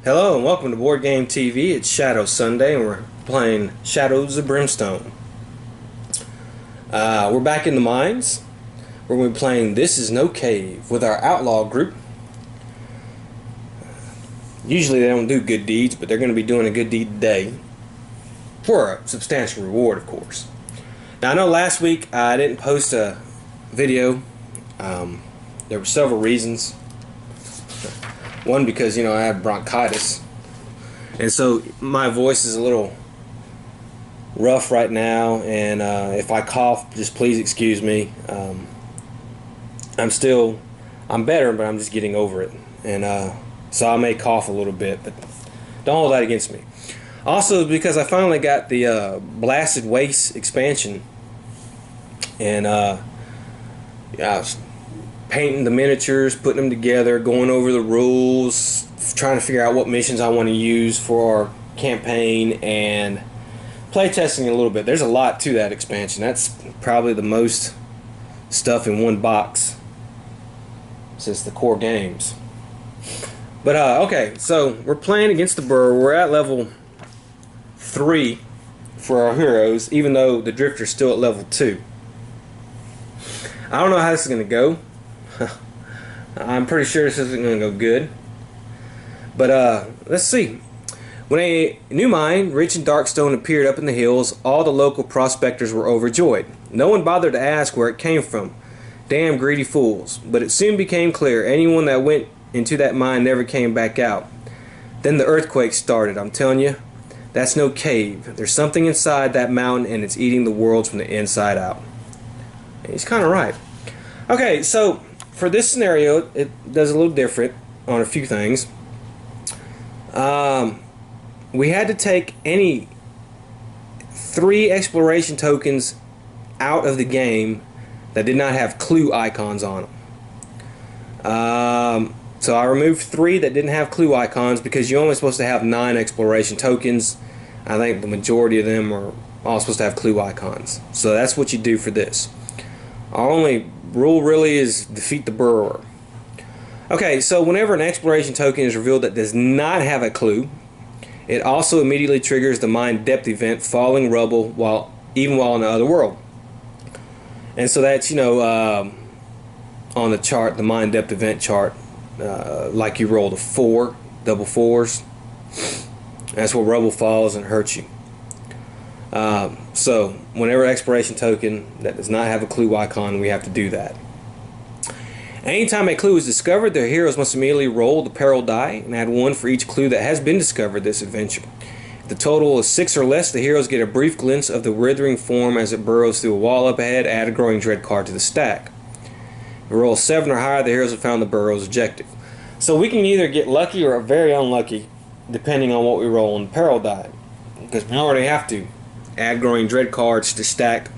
Hello and welcome to Boardgame TV. It's Shadow Sunday and we're playing Shadows of Brimstone. We're back in the mines. We're going to be playing This Is No Cave with our outlaw group. Usually they don't do good deeds, but they're going to be doing a good deed today. For a substantial reward, of course. Now I know last week I didn't post a video. There were several reasons. One, because I have bronchitis, and so my voice is a little rough right now, and if I cough, just please excuse me. I'm better, but I'm just getting over it, and so I may cough a little bit, but don't hold that against me. Also, because I finally got the Blasted Waste expansion, and I was painting the miniatures, putting them together, going over the rules, trying to figure out what missions I want to use for our campaign, and playtesting a little bit. There's a lot to that expansion. That's probably the most stuff in one box since the core games. But okay, so we're playing against the Burr. We're at level 3 for our heroes, even though the Drifter's still at level 2. I don't know how this is going to go. I'm pretty sure this isn't going to go good. But let's see. When a new mine, rich in dark stone, appeared up in the hills, all the local prospectors were overjoyed. No one bothered to ask where it came from. Damn greedy fools. But it soon became clear anyone that went into that mine never came back out. Then the earthquake started, I'm telling you. That's no cave. There's something inside that mountain, and it's eating the worlds from the inside out. And he's kind of right. Okay, so for this scenario, it does a little different on a few things. We had to take any 3 exploration tokens out of the game that did not have clue icons on them. So I removed 3 that didn't have clue icons because you're only supposed to have 9 exploration tokens. I think the majority of them are all supposed to have clue icons. So that's what you do for this. Our only rule really is defeat the burrower. Okay, so whenever an exploration token is revealed that does not have a clue, it also immediately triggers the mine depth event, falling rubble even while in the other world. And so that's on the chart, the mine depth event chart, like you rolled a 4, double 4s. That's where rubble falls and hurts you. So whenever exploration token that does not have a clue icon, we have to do that. Anytime a clue is discovered, the heroes must immediately roll the peril die and add 1 for each clue that has been discovered this adventure. If the total is 6 or less, the heroes get a brief glimpse of the withering form as it burrows through a wall up ahead. Add a growing dread card to the stack. If we roll 7 or higher, the heroes have found the burrow's objective. So we can either get lucky or very unlucky depending on what we roll on the peril die, because we already have to add growing dread cards to stack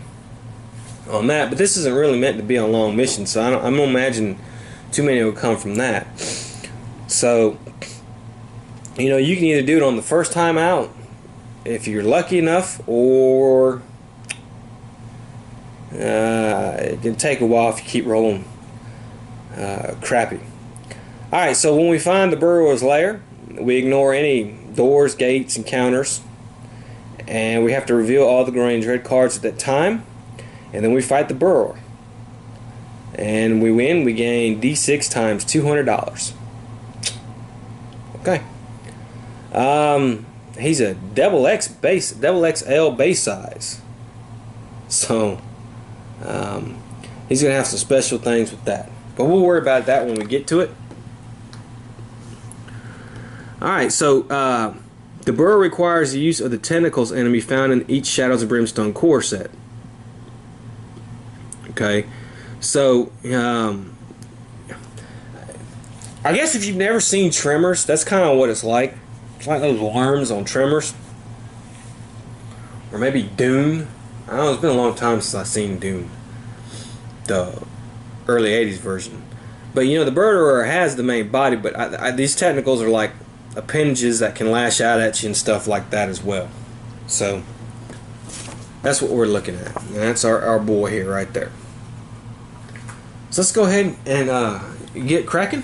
on that, but this isn't really meant to be a long mission, so I don't imagine too many will come from that. So you can either do it on the first time out if you're lucky enough, or it can take a while if you keep rolling crappy. Alright, so when we find the burrower's lair, we ignore any doors, gates, and counters, and we have to reveal all the growing dread cards at that time, and then we fight the burrower, and we win. We gain D6 times $200. Okay. He's a double XL base size, so he's gonna have some special things with that, but we'll worry about that when we get to it. Alright, so the burrow requires the use of the tentacles enemy found in each Shadows of Brimstone core set. Okay, so I guess if you've never seen Tremors, that's kind of what it's like. It's like those worms on Tremors, or maybe Dune. I don't know, it's been a long time since I've seen Dune, the early '80s version. But the burrower has the main body, but these tentacles are like appendages that can lash out at you and stuff like that as well. So that's what we're looking at. And that's our boy here right there. So let's go ahead and get cracking.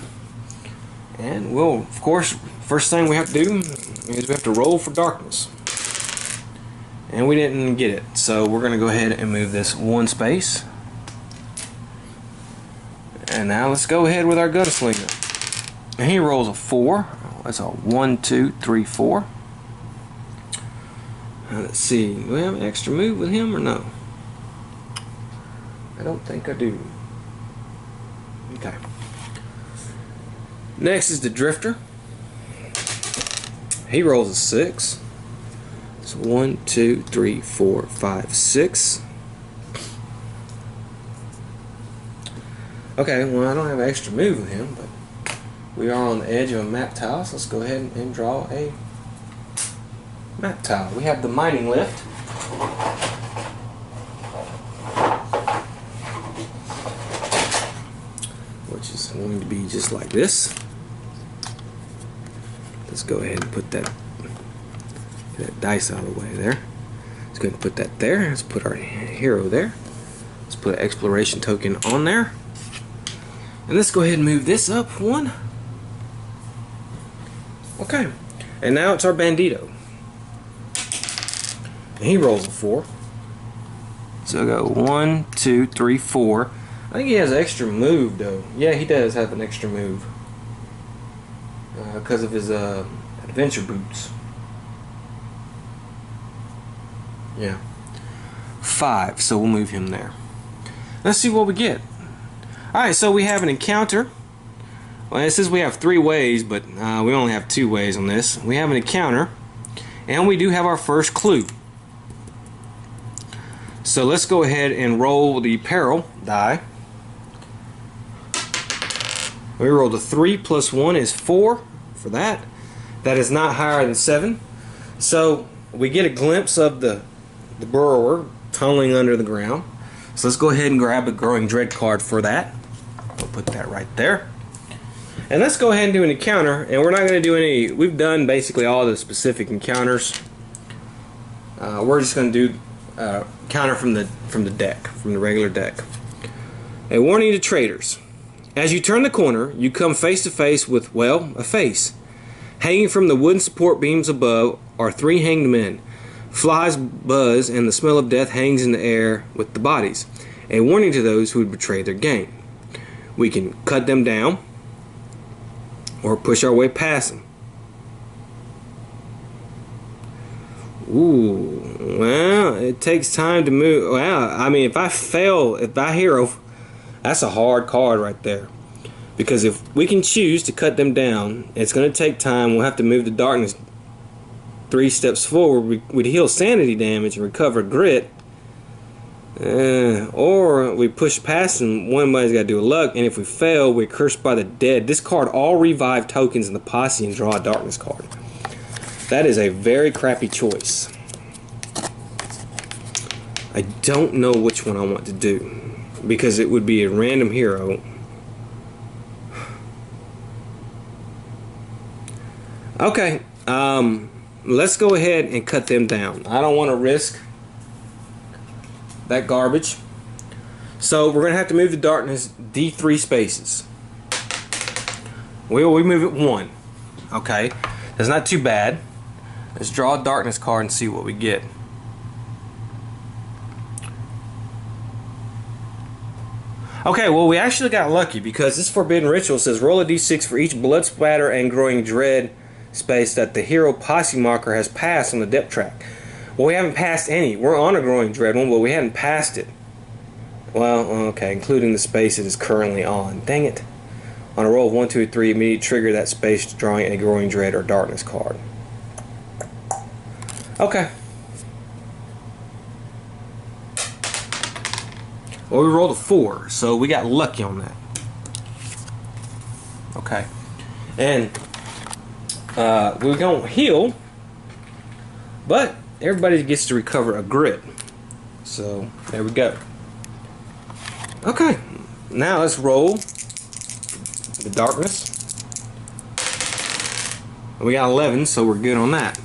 And we'll, of course, first thing we have to do is we have to roll for darkness. And we didn't get it, so we're going to go ahead and move this one space. And now let's go ahead with our gunslinger. And he rolls a 4. That's a 1, 2, 3, 4. Now let's see, do we have an extra move with him or no? I don't think I do. Okay. Next is the drifter. He rolls a 6. So 1, 2, 3, 4, 5, 6. Okay, well I don't have an extra move with him, but we are on the edge of a map tile, so let's go ahead and draw a map tile. We have the mining lift. Which is going to be just like this. Let's go ahead and put that dice out of the way there. Let's go ahead and put that there. Let's put our hero there. Let's put an exploration token on there. And let's go ahead and move this up 1. Okay. And now it's our bandito. And he rolls a 4. So I go 1, 2, 3, 4. I think he has an extra move though. Yeah, he does have an extra move. Because of his adventure boots. Yeah. 5, so we'll move him there. Let's see what we get. Alright, so we have an encounter. Well, it says we have 3 ways, but we only have 2 ways on this. We have an encounter, and we do have our first clue. So let's go ahead and roll the peril die. We rolled a 3 plus 1 is 4 for that. That is not higher than 7. So we get a glimpse of the burrower tunneling under the ground. So let's go ahead and grab a Growing Dread card for that. We'll put that right there. And let's go ahead and do an encounter. And we're not going to do any. We've done basically all the specific encounters. We're just going to do counter from the deck, from the regular deck. A warning to traders. As you turn the corner, you come face to face with, well, a face. Hanging from the wooden support beams above are 3 hanged men. Flies buzz and the smell of death hangs in the air with the bodies. A warning to those who would betray their game. We can cut them down or push our way past them. Ooh, well, it takes time to move. Well, I mean, if I hero, that's a hard card right there. Because if we can choose to cut them down, it's going to take time. We'll have to move the darkness 3 steps forward. We'd heal sanity damage and recover grit. Or we push past them. One body's got to do a luck. And if we fail, we're cursed by the dead. Discard all revive tokens in the posse and draw a darkness card. That is a very crappy choice. I don't know which one I want to do. Because it would be a random hero. Okay, let's go ahead and cut them down. I don't want to risk that garbage. So we're going to have to move the darkness D3 spaces. We move it 1. Okay, that's not too bad. Let's draw a darkness card and see what we get. Okay, well we actually got lucky because this Forbidden Ritual says roll a d6 for each blood splatter and growing dread space that the hero posse marker has passed on the depth track. Well, we haven't passed any. We're on a growing dread one, but we hadn't passed it. Well, okay, including the space it is currently on. Dang it. On a roll of 1, 2, 3, immediately trigger that space drawing a growing dread or darkness card. Okay. Well, we rolled a 4, so we got lucky on that. Okay. And we're going to heal, but everybody gets to recover a grit. So, there we go. Okay. Now let's roll the darkness. We got 11, so we're good on that.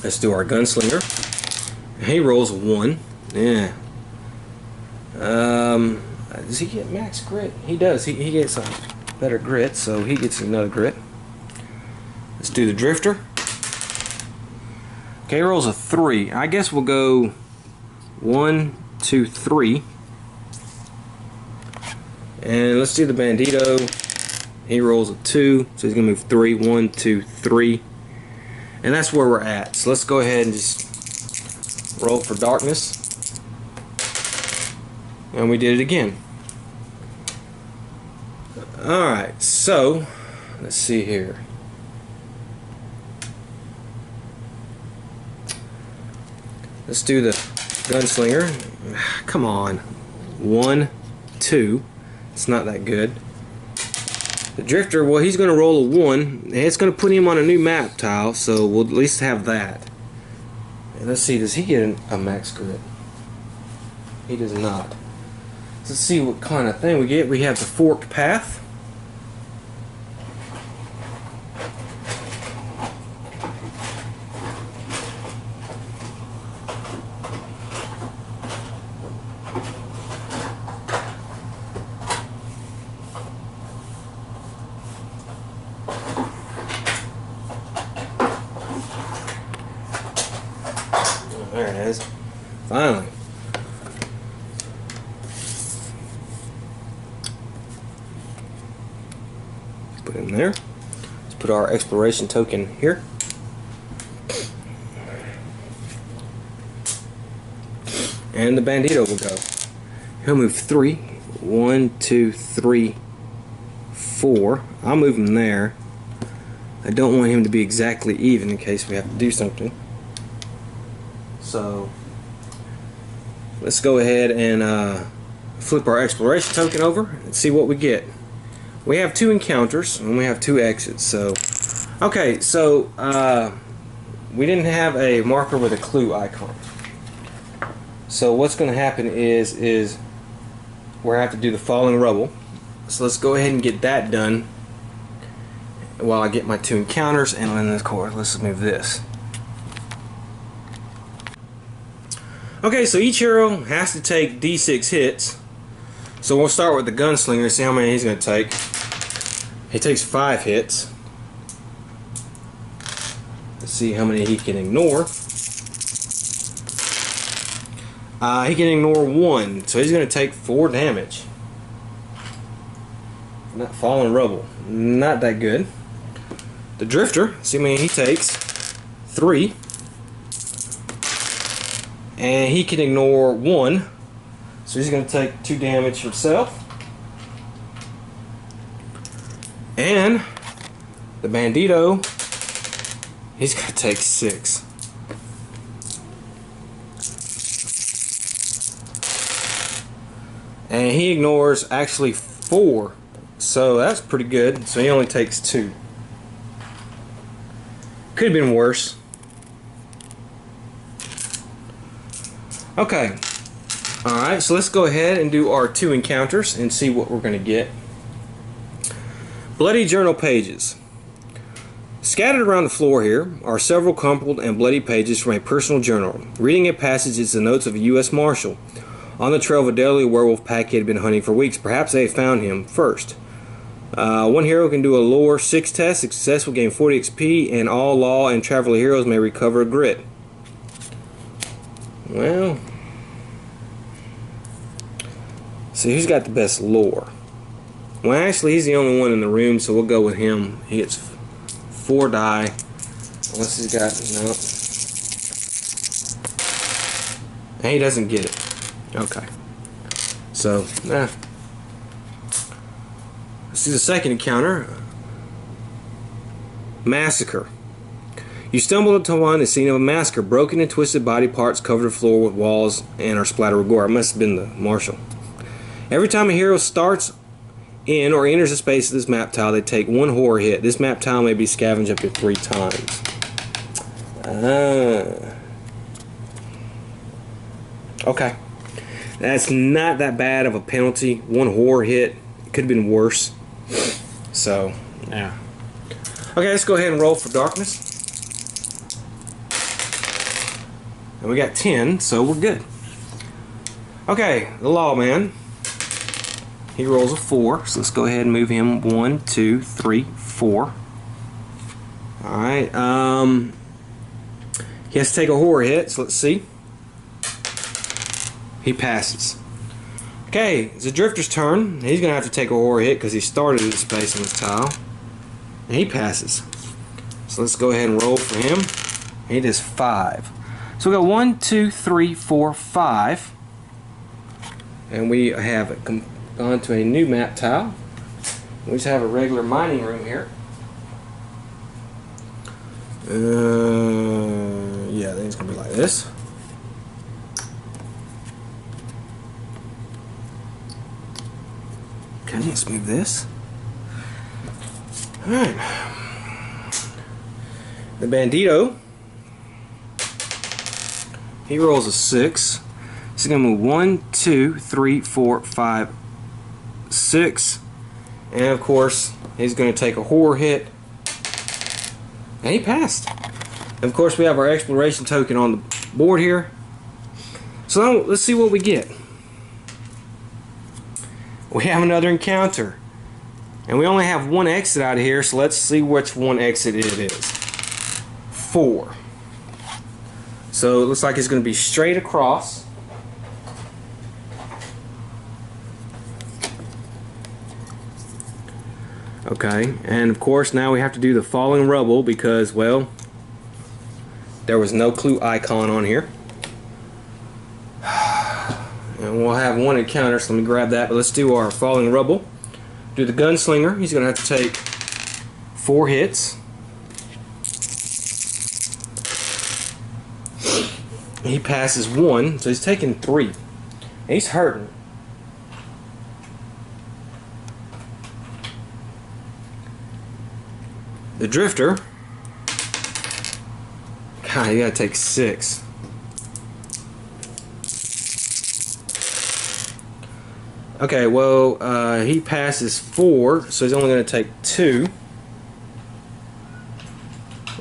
Let's do our gunslinger. He rolls a 1. Yeah. Does he get max grit? He does. He gets a better grit, so he gets another grit. Let's do the drifter. Okay, he rolls a 3. I guess we'll go 1, 2, 3. And let's do the bandito. He rolls a 2, so he's gonna move 3. 1, 2, 3. And that's where we're at. So let's go ahead and just roll for darkness. And we did it again. Alright, so let's see here. Let's do the gunslinger. Come on. 1, 2. It's not that good. The drifter, well, he's going to roll a 1. And it's going to put him on a new map tile, so we'll at least have that. And let's see, does he get a max grit? He does not. Let's see what kind of thing we get. We have the forked path. There it is. Finally. Put it in there. Let's put our exploration token here. And the bandito will go. He'll move 3. 1, 2, 3, 4. I'll move him there. I don't want him to be exactly even in case we have to do something. So let's go ahead and flip our exploration token over and see what we get. We have 2 encounters and we have 2 exits. So okay, so we didn't have a marker with a clue icon. So what's going to happen is we're going to have to do the falling rubble. So let's go ahead and get that done while I get my 2 encounters. And then of course let's move this. Okay, so each hero has to take D6 hits. So we'll start with the gunslinger, see how many he's going to take. He takes 5 hits. Let's see how many he can ignore. He can ignore 1, so he's going to take 4 damage. Not falling rubble. Not that good. The drifter, see how many he takes. 3. And he can ignore 1, so he's going to take 2 damage himself. And the bandito, he's going to take 6. And he ignores actually 4, so that's pretty good. So he only takes 2. Could have been worse. Okay, alright, so let's go ahead and do our 2 encounters and see what we're going to get. Bloody journal pages. Scattered around the floor here are several crumpled and bloody pages from a personal journal. Reading a passage is the notes of a U.S. Marshal on the trail of a deadly werewolf pack he had been hunting for weeks. Perhaps they had found him first. One hero can do a lore 6 test. Success will gain 40 XP, and all law and traveler heroes may recover a grit. Well, see who's got the best lore. Well, actually, he's the only one in the room, so we'll go with him. He gets 4 die. Unless he's got, no. And he doesn't get it. Okay. So, let's see the second encounter. Massacre. You stumble upon the scene of a massacre. Broken and twisted body parts cover the floor with walls and are splattered with gore. It must have been the marshal. Every time a hero starts in or enters a space of this map tile, they take 1 horror hit. This map tile may be scavenged up to 3 times. Okay. That's not that bad of a penalty. 1 horror hit. It could have been worse. So, yeah. Okay, let's go ahead and roll for darkness. And we got 10, so we're good. Okay, the lawman. He rolls a 4, so let's go ahead and move him 1, 2, 3, 4. Alright, he has to take a horror hit, so let's see. He passes. Okay, it's the drifter's turn. He's going to have to take a horror hit because he started in space on his tile. And he passes. So let's go ahead and roll for him. He does 5. So we got 1, 2, 3, 4, 5. And we have gone to a new map tile. We just have a regular mining room here. Yeah, I think it's going to be like this. Okay, let's move this. Alright. The Bandito, he rolls a 6. He's going to move 1, 2, 3, 4, 5, 6. And of course, he's going to take a horror hit. And he passed. And of course, we have our exploration token on the board here. So now, let's see what we get. We have another encounter. And we only have one exit out of here, so let's see which one exit it is. 4. So it looks like it's going to be straight across. Okay, and of course now we have to do the falling rubble because, well, there was no clue icon on here. And we'll have one encounter, so let me grab that. But let's do our falling rubble. Do the gunslinger. He's going to have to take 4 hits. He passes 1, so he's taking 3. And he's hurting. The drifter, God, you gotta take 6. Okay, well, he passes 4, so he's only gonna take 2.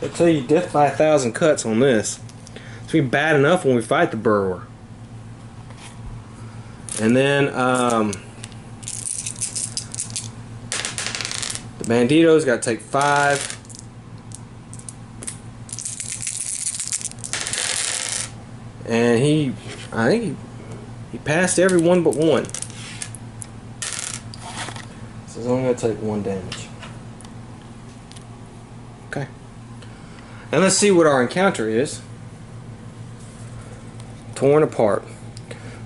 I'll tell you, death by 1,000 cuts on this. It's gonna be bad enough when we fight the burrower. And then, the Bandito's got to take 5. And I think he passed every one but one. So he's only going to take 1 damage. Okay. And let's see what our encounter is. Torn apart.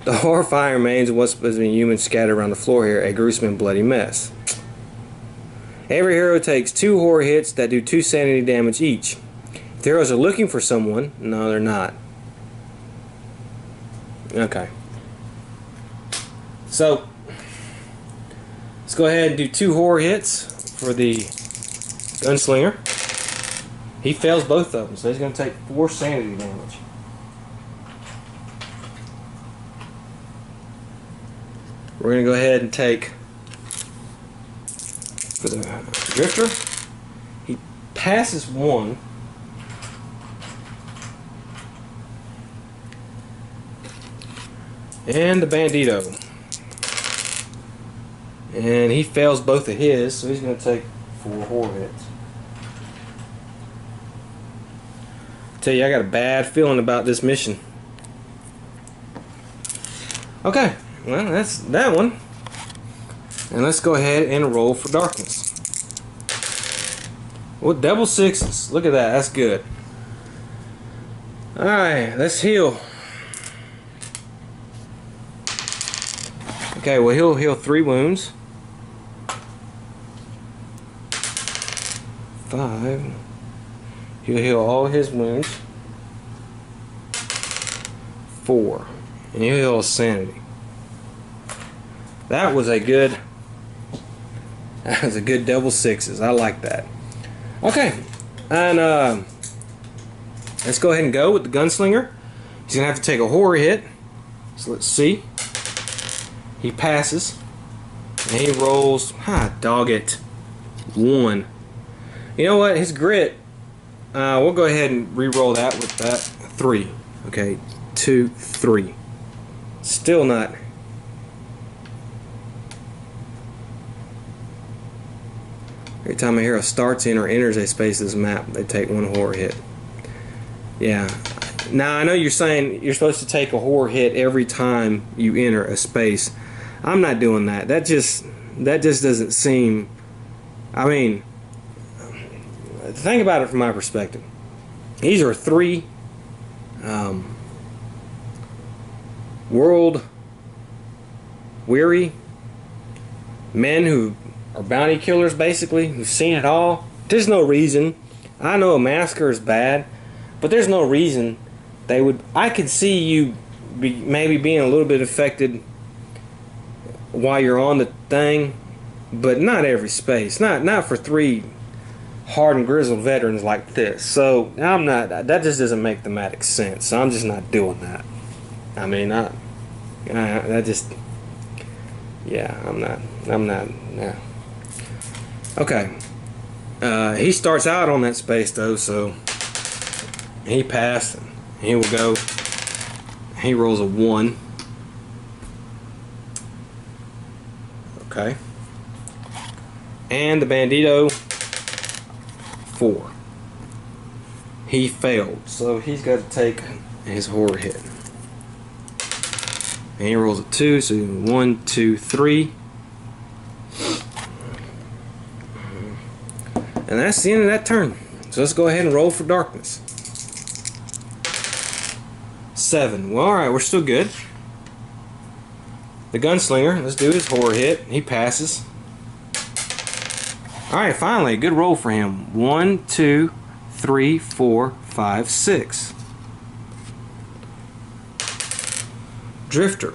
The horrifying remains of what's supposed to be humans scattered around the floor here, a gruesome and bloody mess. Every hero takes 2 horror hits that do 2 sanity damage each. If the heroes are looking for someone, no, they're not. Okay. So, let's go ahead and do 2 horror hits for the gunslinger. He fails both of them, so he's going to take 4 sanity damage. We're going to go ahead and take, for the drifter, he passes 1. And the Bandito. And he fails both of his, so he's going to take 4 horror hits. Tell you, I got a bad feeling about this mission. Okay, well, that's that one. And let's go ahead and roll for darkness. Well, double 6s. Look at that, that's good. Alright, let's heal. Okay, well, he'll heal 3 wounds. 5. He'll heal all his wounds. 4. And he'll heal sanity. That was a good double 6s. I like that. Okay. And let's go ahead and go with the gunslinger. He's gonna have to take a horror hit. So let's see. He passes, and he rolls, dog it, 1. You know what, his grit, we'll go ahead and re-roll that with that, 3. Okay, 2, 3. Still not. Every time a hero starts in or enters a space of this map, they take 1 horror hit. Yeah. Now I know you're saying you're supposed to take a horror hit every time you enter a space. I'm not doing that. That just doesn't seem. I mean, think about it from my perspective. These are 3 world weary men who are bounty killers, basically, who've seen it all. There's no reason. I know a massacre is bad, but there's no reason they would. I could see you maybe being a little bit affected while you're on the thing, but not every space. Not for 3 hardened, grizzled veterans like this. So I'm not. That just doesn't make thematic sense. So I'm just not doing that. I mean, that just. Yeah, I'm not. Yeah. Okay. He starts out on that space though, so he passed. He will go. He rolls a 1. Okay. And the bandito 4. He failed, so he's got to take his horror hit. And he rolls a 2, so 1, 2, 3. And that's the end of that turn. So let's go ahead and roll for darkness. 7. Well, alright, we're still good. The gunslinger, let's do his horror hit. He passes. Alright, finally, good roll for him. 1, 2, 3, 4, 5, 6. Drifter.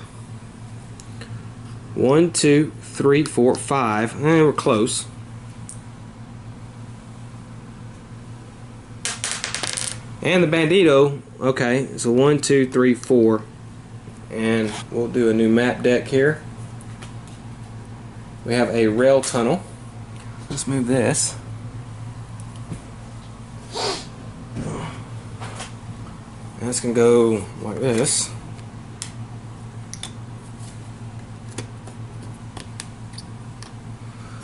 1, 2, 3, 4, 5. We're close. And the bandito, okay, so 1, 2, 3, 4. And we'll do a new map deck here. We have a rail tunnel. Let's move this. And this can go like this.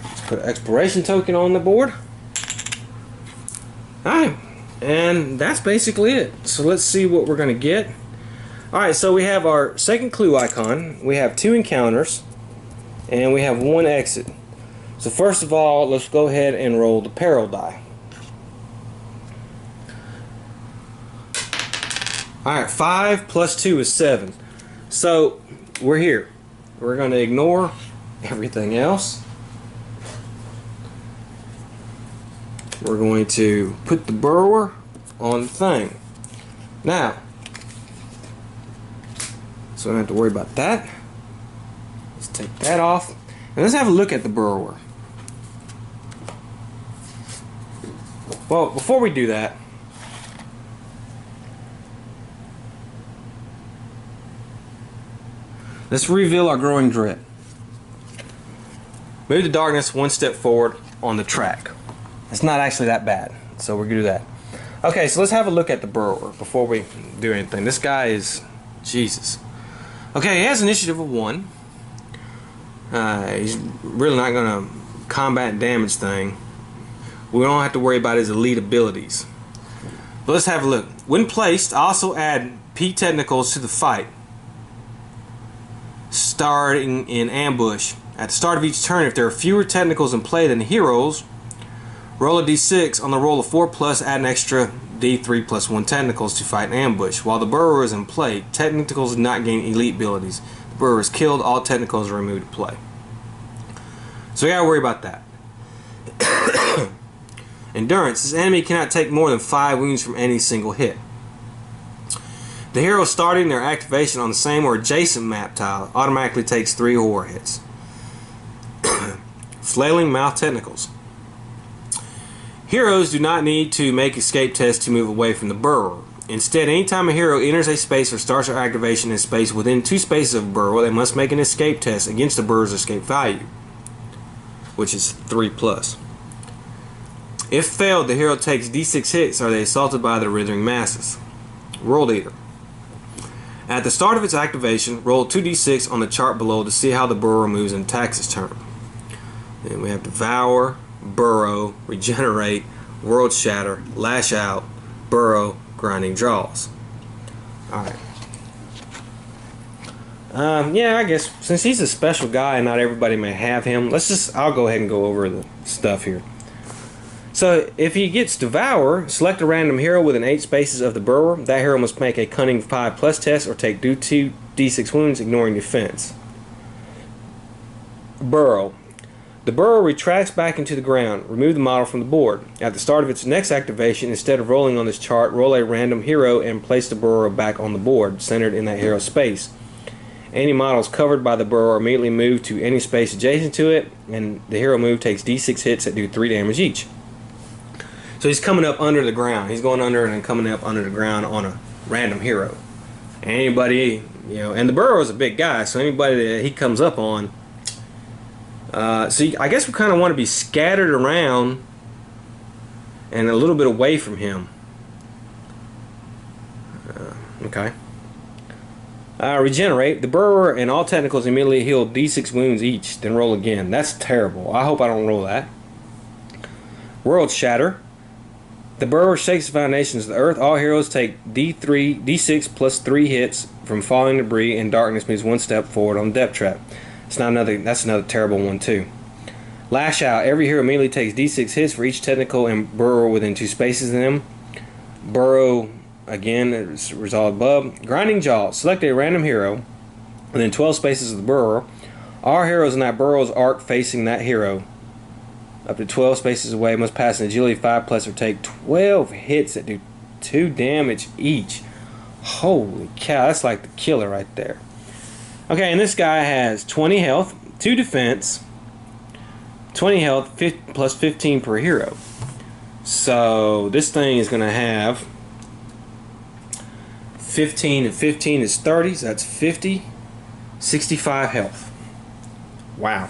Let's put an exploration token on the board. Alright. And that's basically it. So let's see what we're going to get. Alright, so we have our second clue icon. We have 2 encounters. And we have 1 exit. So first of all, let's go ahead and roll the peril die. Alright, 5 plus 2 is 7. So we're here. We're going to ignore everything else. We're going to put the burrower on the thing. Now, so I don't have to worry about that. Let's take that off. And let's have a look at the burrower. Well, before we do that, let's reveal our growing dread. Move the darkness 1 step forward on the track. It's not actually that bad, so we're going to do that. Okay, so let's have a look at the burrower before we do anything. This guy is Jesus. Okay, he has initiative of 1. He's really not going to combat and damage thing. We don't have to worry about his elite abilities. But let's have a look. When placed, also add P technicals to the fight. Starting in ambush. At the start of each turn, if there are fewer technicals in play than the heroes, roll a d6. On the roll of 4 plus, add an extra d3 plus 1 technicals to fight an ambush. While the burrower is in play, technicals do not gain elite abilities. The burrower is killed, all technicals are removed to play. So we gotta worry about that. Endurance. This enemy cannot take more than 5 wounds from any single hit. The hero starting their activation on the same or adjacent map tile automatically takes 3 horror hits. Flailing mouth technicals. Heroes do not need to make escape tests to move away from the burrower. Instead, anytime a hero enters a space or starts their activation in a space within 2 spaces of a burrower, they must make an escape test against the burrower's escape value, which is 3 plus. If failed, the hero takes d6 hits or they assaulted by the withering masses. World Eater. At the start of its activation, roll 2d6 on the chart below to see how the burrower moves and attacks its turn. Then we have Devour, burrow, regenerate, world shatter, lash out, burrow, grinding jaws. Alright. Yeah, I guess since he's a special guy and not everybody may have him, I'll go ahead and go over the stuff here. So if he gets Devour, select a random hero within 8 spaces of the burrower. That hero must make a Cunning 5+ test or take 2d6 wounds, ignoring defense. Burrow. The burrow retracts back into the ground. Remove the model from the board. At the start of its next activation, instead of rolling on this chart, roll a random hero and place the burrow back on the board, centered in that hero's space. Any models covered by the burrow are immediately moved to any space adjacent to it, and the hero move takes d6 hits that do 3 damage each. So he's coming up under the ground. He's going under and coming up under the ground on a random hero. Anybody, and the burrow is a big guy, so anybody that he comes up on. So I guess we kind of want to be scattered around and a little bit away from him. Okay. Regenerate. The burrower and all technicals immediately heal d6 wounds each, then roll again. That's terrible. I hope I don't roll that. World shatter. The burrower shakes the foundations of the earth. All heroes take d6 plus 3 hits from falling debris, and darkness moves 1 step forward on the depth trap. That's another terrible one too. Lash out. Every hero immediately takes d6 hits for each technical and burrower within 2 spaces of them. Burrow. Again, it's resolved above. Grinding jaws. Select a random hero within 12 spaces of the burrower. All heroes in that burrow's arc facing that hero up to 12 spaces away must pass an agility 5+ or take 12 hits that do 2 damage each. Holy cow, that's like the killer right there. Okay, and this guy has 20 health, 2 defense, 20 health, plus 15 per hero. So this thing is going to have 15 and 15 is 30, so that's 50, 65 health. Wow.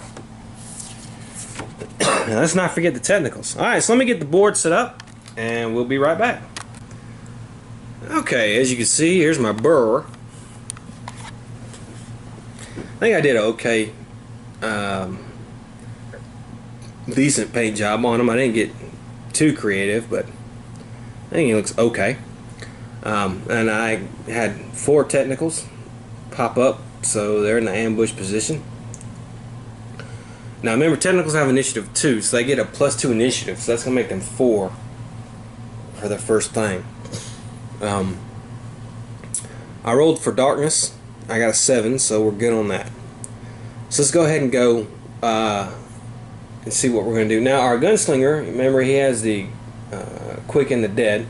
Now let's not forget the technicals. Alright, so let me get the board set up and we'll be right back. Okay, as you can see, here's my burrower. I think I did an okay, decent paint job on him. I didn't get too creative, but I think he looks okay. And I had 4 technicals pop up, so they're in the ambush position. Now remember, technicals have initiative 2, so they get a +2 initiative, so that's going to make them 4 for the first thing. I rolled for darkness. I got a 7, so we're good on that. So let's go ahead and go and see what we're going to do. Now our gunslinger, remember, he has the quicken the dead.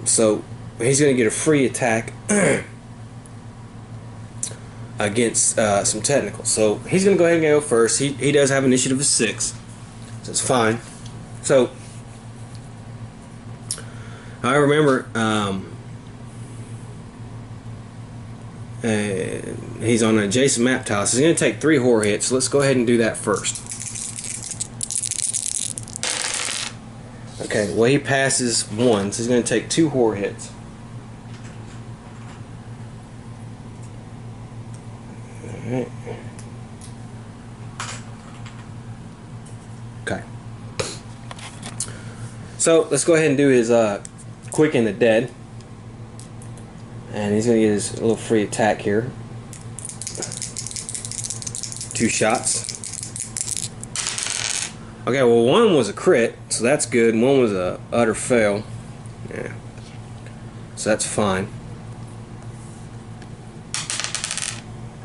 So he's going to get a free attack against some technicals. So he's going to go ahead and go first. He does have initiative of 6, so it's fine. So I remember he's on an adjacent map tile, so he's going to take 3 horror hits. So let's go ahead and do that first. Okay, well he passes 1, so he's going to take 2 horror hits. Alright. Okay. So let's go ahead and do his quicken the dead. And he's going to get his little free attack here. 2 shots. Okay, well 1 was a crit, so that's good. 1 was a utter fail. Yeah. So that's fine.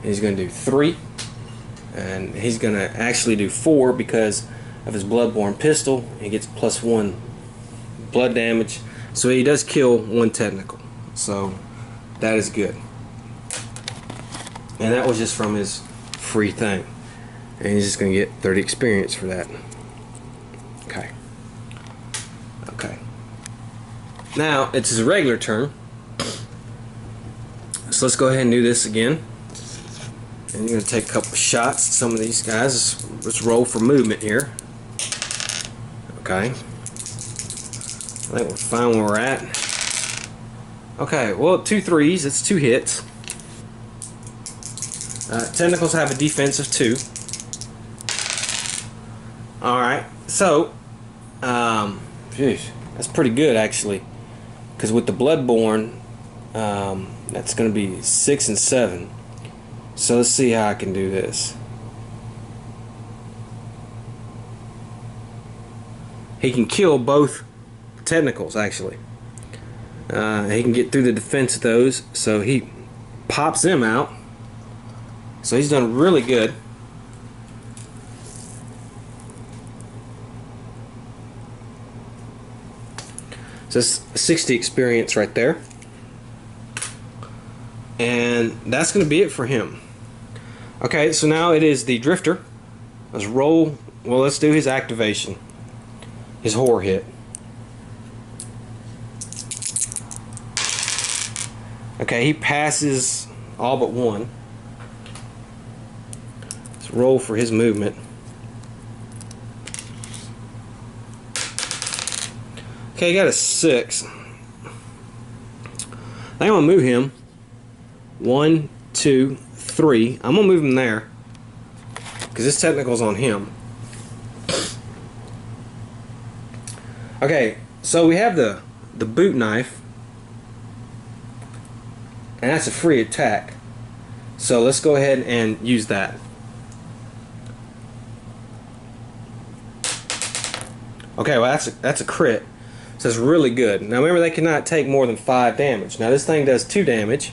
He's going to do 3. And he's going to actually do 4 because of his Bloodborne pistol. He gets +1 blood damage. So he does kill 1 technical. So that is good. And that was just from his free thing. And he's just going to get 30 experience for that. Okay. Okay. Now it's his regular turn. So let's go ahead and do this again. And you're going to take a couple shots at some of these guys. Let's roll for movement here. Okay. I think we're fine where we're at. Okay, well 2 3s, that's 2 hits. Technicals have a defense of 2. Alright, so, that's pretty good actually. Because with the Bloodborne, that's going to be 6 and 7. So let's see how I can do this. He can kill both technicals actually. He can get through the defense of those, so he pops them out. So he's done really good. So that's 60 experience right there. And that's going to be it for him. Okay, so now it is the Drifter. Let's roll. Well, let's do his activation. His horror hit. Okay, he passes all but one. Let's roll for his movement. Okay, he got a 6. I think I'm gonna move him. 1, 2, 3. I'm gonna move him there because this technical's on him. Okay, so we have the boot knife, and that's a free attack. So let's go ahead and use that. Okay, well that's a crit. So it's really good. Now remember, they cannot take more than 5 damage. Now this thing does 2 damage.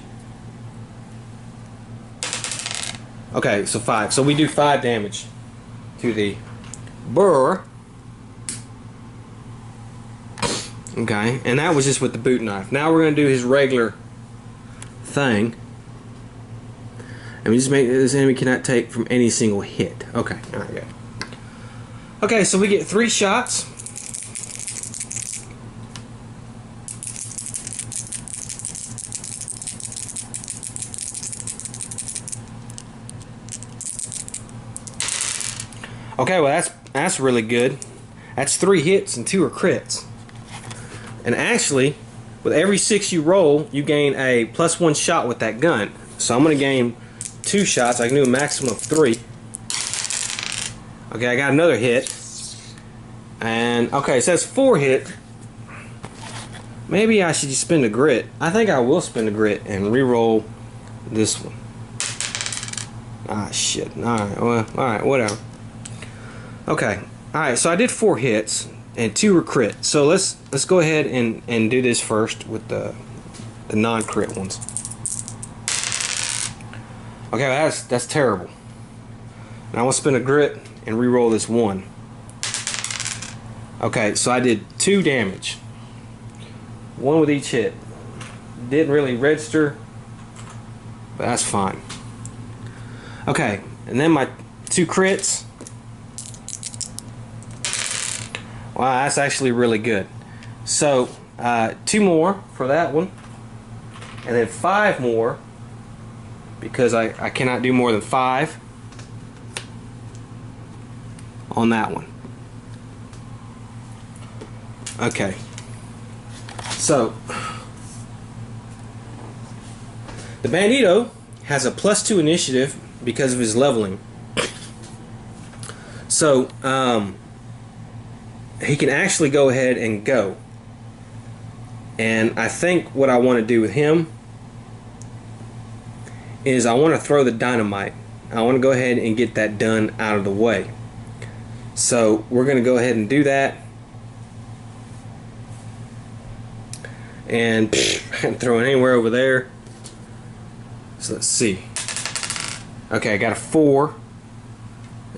Okay, so 5. So we do 5 damage to the burr. Okay, and that was just with the boot knife. Now we're going to do his regular thing. And we just make this enemy cannot take from any single hit. Okay, alright, good. Okay, so we get 3 shots. Okay, well that's really good. That's 3 hits and 2 are crits. And actually, with every 6 you roll, you gain a +1 shot with that gun. So I'm going to gain 2 shots. I can do a maximum of 3. Okay, I got another hit. And okay, so that's 4 hit. Maybe I should just spend a grit. I think I will spend a grit and re-roll this one. Ah, shit. Alright, well, alright, whatever. Okay, alright, so I did 4 hits and 2 were crit. So let's go ahead and do this first with the non-crit ones. Okay, that's terrible. Now I want to spend a grit and re-roll this 1. Okay, so I did 2 damage. 1 with each hit. Didn't really register, but that's fine. Okay, and then my 2 crits. Wow, that's actually really good. So, 2 more for that one. And then 5 more, because I cannot do more than 5 on that one. Okay. So, the Bandito has a +2 initiative because of his leveling. So, he can actually go ahead and go. And I think what I want to do with him is I want to throw the dynamite. I want to go ahead and get that done out of the way. So we're going to go ahead and do that. And throw it anywhere over there. So let's see. Okay, I got a 4.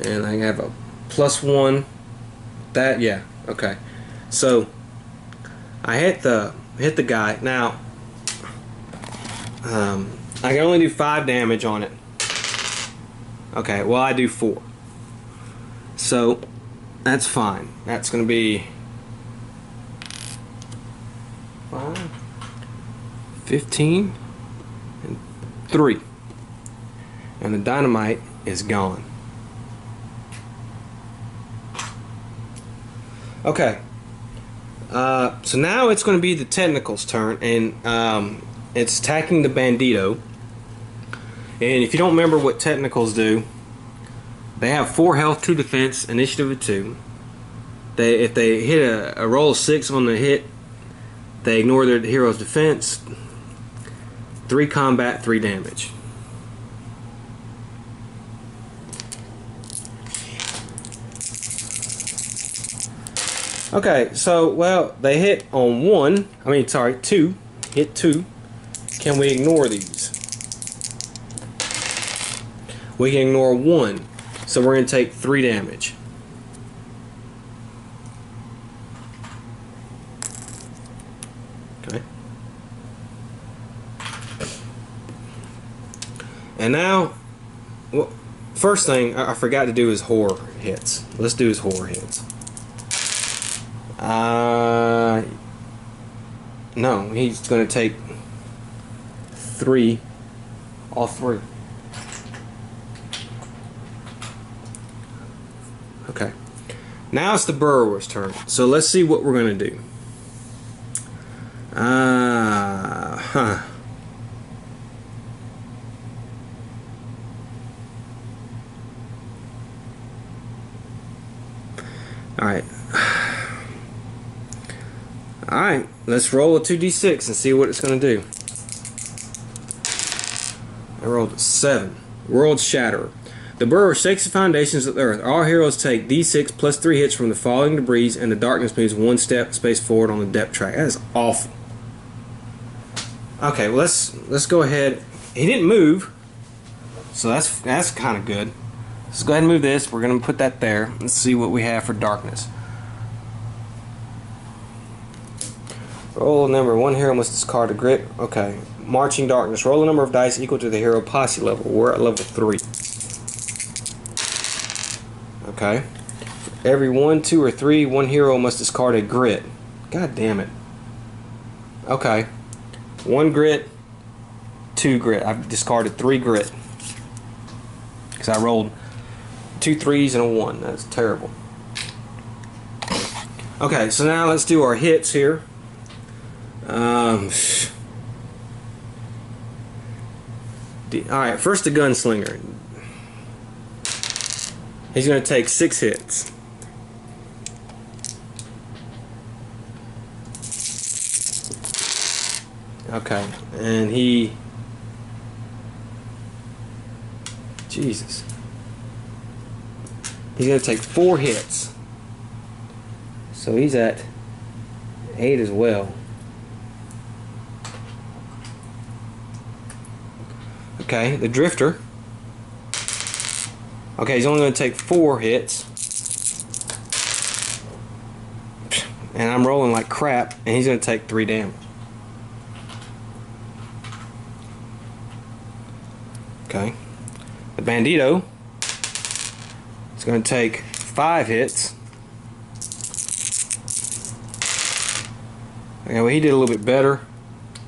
And I have a +1. That, yeah. Okay, so I hit the guy. Now I can only do 5 damage on it. Okay, well I do 4, so that's fine. That's gonna be 5, 15, and 3, and the dynamite is gone. Okay, so now it's going to be the Technical's turn, and it's attacking the Bandito. And if you don't remember what Technicals do, they have 4 health, 2 defense, initiative of 2. if they hit a roll of 6 on the hit, they ignore their hero's defense. 3 combat, 3 damage. Okay, so, well, they hit on 1. I mean, sorry, 2. Hit 2. Can we ignore these? We can ignore 1. So we're going to take 3 damage. Okay. And now, well, first thing I forgot to do is horror hits. Let's do his horror hits. No, he's going to take 3, all 3. Okay. Now it's the burrower's turn. So let's see what we're going to do. Alright. Alright, let's roll a 2d6 and see what it's going to do. I rolled a 7. World Shatterer. The burrower shakes the foundations of the earth. All heroes take d6 plus 3 hits from the falling debris, and the darkness moves 1 space forward on the depth track. That is awful. Okay, well let's go ahead. He didn't move, so that's kind of good. Let's go ahead and move this. We're going to put that there. Let's see what we have for darkness. Roll a number. 1 hero must discard a grit. Okay. Marching darkness. Roll a number of dice equal to the hero posse level. We're at level 3. Okay. For every 1, 2, or 3, 1 hero must discard a grit. God damn it. Okay. 1 grit, 2 grit. I've discarded 3 grit. Because I rolled 2 3s and a 1. That's terrible. Okay, so now let's do our hits here. Alright, first the gunslinger. He's going to take 6 hits. Okay, and he... Jesus. He's going to take 4 hits. So he's at 8 as well. Okay, the drifter. Okay, he's only going to take 4 hits. And I'm rolling like crap, and he's going to take 3 damage. Okay. The bandito is going to take 5 hits. Okay, well, he did a little bit better.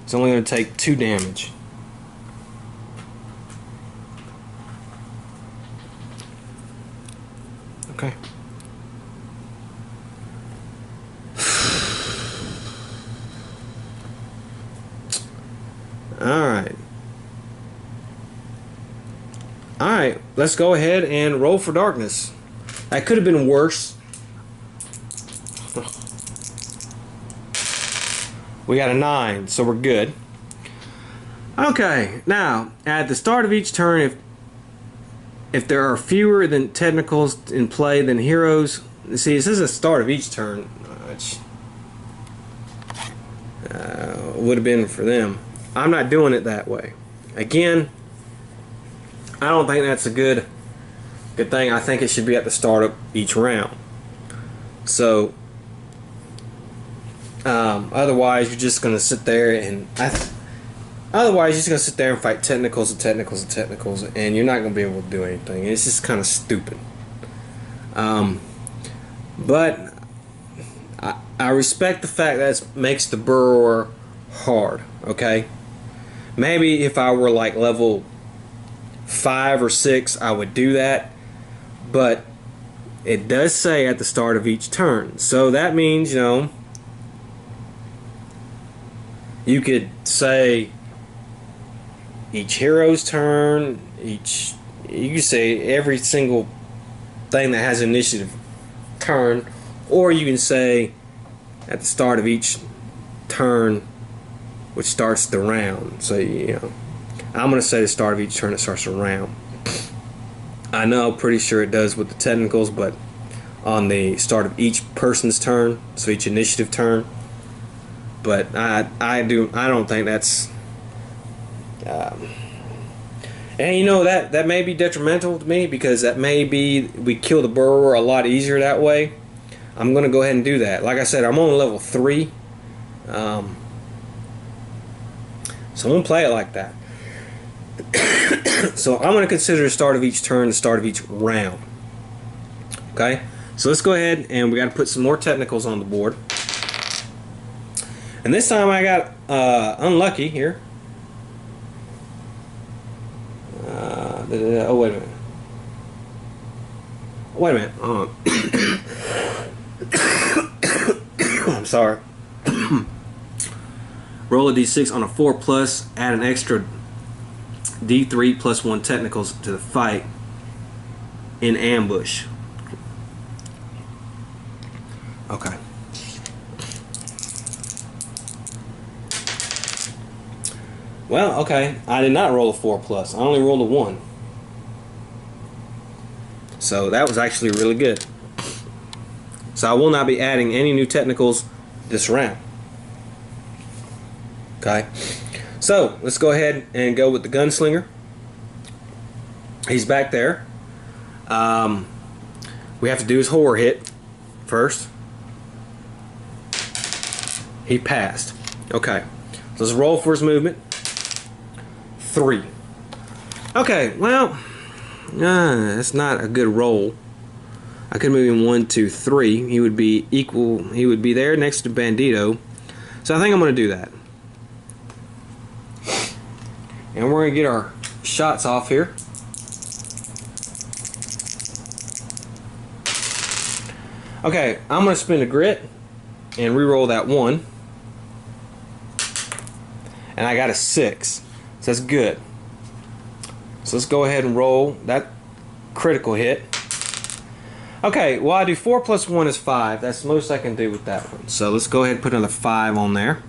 He's only going to take 2 damage. Okay. Alright. Alright, let's go ahead and roll for darkness. That could have been worse. We got a 9, so we're good. Okay, now, at the start of each turn, if there are fewer than technicals in play than heroes, see, this is the start of each turn, which would have been for them. I'm not doing it that way. Again, I don't think that's a good thing. I think it should be at the start of each round. So, otherwise, you're just going to sit there and otherwise, you're just going to sit there and fight technicals and technicals and technicals, and you're not going to be able to do anything. It's just kind of stupid. But I respect the fact that it makes the burrower hard, okay? Maybe if I were like level 5 or 6, I would do that. But it does say at the start of each turn. So that means, you know, you could say each hero's turn, you could say every single thing that has initiative turn, Or you can say at the start of each turn, which starts the round. So, you know, I'm going to say the start of each turn it starts a round. I know, pretty sure it does with the technicals, but on the start of each person's turn, so each initiative turn. But I don't think that's. And you know, that may be detrimental to me, because that may be we kill the burrower a lot easier that way. I'm going to go ahead and do that. Like I said, I'm on level 3. So I'm going to play it like that. So I'm going to consider the start of each turn the start of each round. Okay? So let's go ahead, and we got to put some more technicals on the board. And this time I got unlucky here. Oh, wait a minute. Wait a minute. I'm sorry. Roll a d6 on a 4+, add an extra d3 plus 1 technicals to the fight in ambush. Okay. Well, okay. I did not roll a 4+. I only rolled a 1. So that was actually really good. So I will not be adding any new technicals this round. Okay. So let's go ahead and go with the gunslinger. He's back there. We have to do his horror hit first. He passed. Okay. So let's roll for his movement. 3. Okay, well, that's not a good roll. I could move him 1, 2, 3. He would be equal. He would be there next to Bandito. So I think I'm going to do that. And we're going to get our shots off here. Okay, I'm going to spin a grit and re-roll that 1. And I got a 6. So that's good. So let's go ahead and roll that critical hit. Okay, well, I do 4 plus 1 is 5. That's the most I can do with that one. So let's go ahead and put another 5 on there.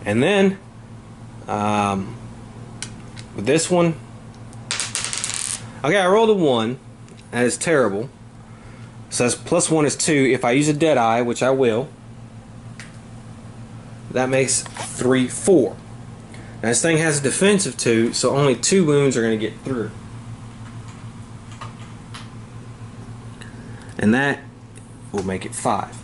And then with this one, okay, I rolled a 1. That is terrible. So that's plus 1 is 2. If I use a dead eye, which I will, that makes 3, 4. Now this thing has a defensive 2, so only 2 wounds are going to get through. And that will make it 5.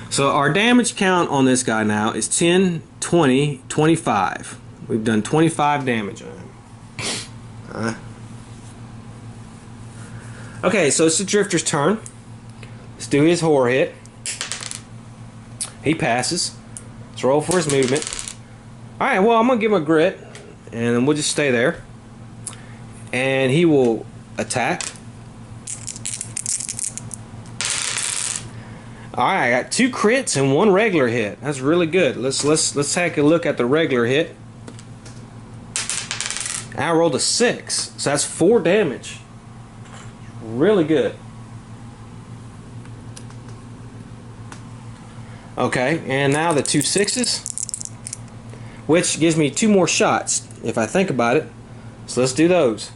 So our damage count on this guy now is 10, 20, 25. We've done 25 damage on him. Okay, so it's the Drifter's turn. Let's do his horror hit. He passes. Let's roll for his movement. Alright, well, I'm going to give him a grit, and then we'll just stay there. And he will attack. Alright, I got 2 crits and 1 regular hit. That's really good. Let's take a look at the regular hit. I rolled a 6, so that's 4 damage. Really good. Okay, and now the 2 6s, which gives me 2 more shots if I think about it. So let's do those.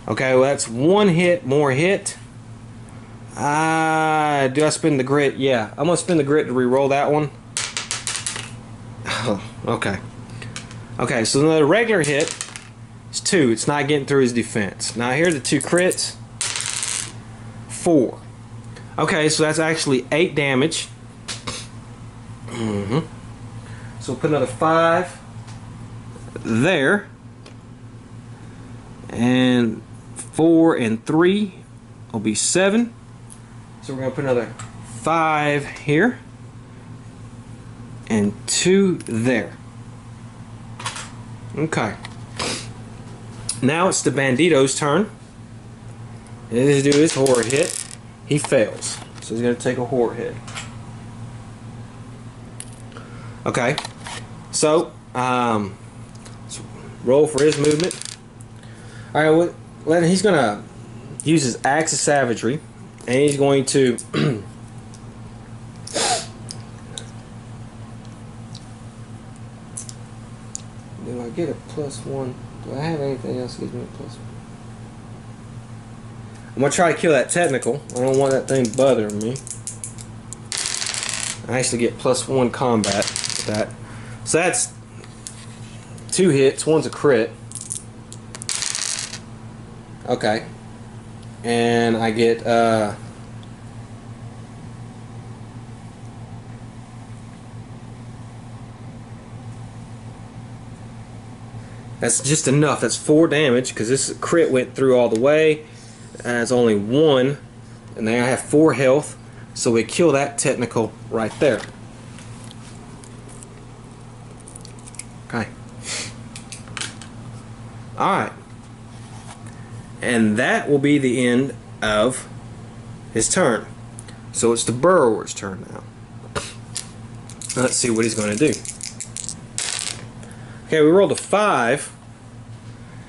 Okay, well, that's 1 hit, more hit. Do I spin the grit? Yeah, I'm gonna spin the grit to re-roll that one. Okay. Okay, so the regular hit is 2. It's not getting through his defense. Now here are the 2 crits. 4. Okay, so that's actually 8 damage. So we'll put another 5 there. And 4 and 3 will be 7. So we're going to put another 5 here. And 2 there. Okay. Now it's the Bandito's turn. Let's do his horror hit. He fails. So he's going to take a horror hit. Okay. So, let's roll for his movement. Alright, he's going to uses Acts of Savagery, and he's going to do I get a +1? Do I have anything else that gives me a +1? I'm going to try to kill that technical. I don't want that thing bothering me. I actually get +1 combat with that. So that's 2 hits. One's a crit. Okay. And I get that's just enough. That's 4 damage because this crit went through all the way. And it's only 1, and then I have 4 health, so we kill that technical right there. Okay. Alright. And that will be the end of his turn. So it's the burrower's turn now. Let's see what he's going to do. Okay, we rolled a 5.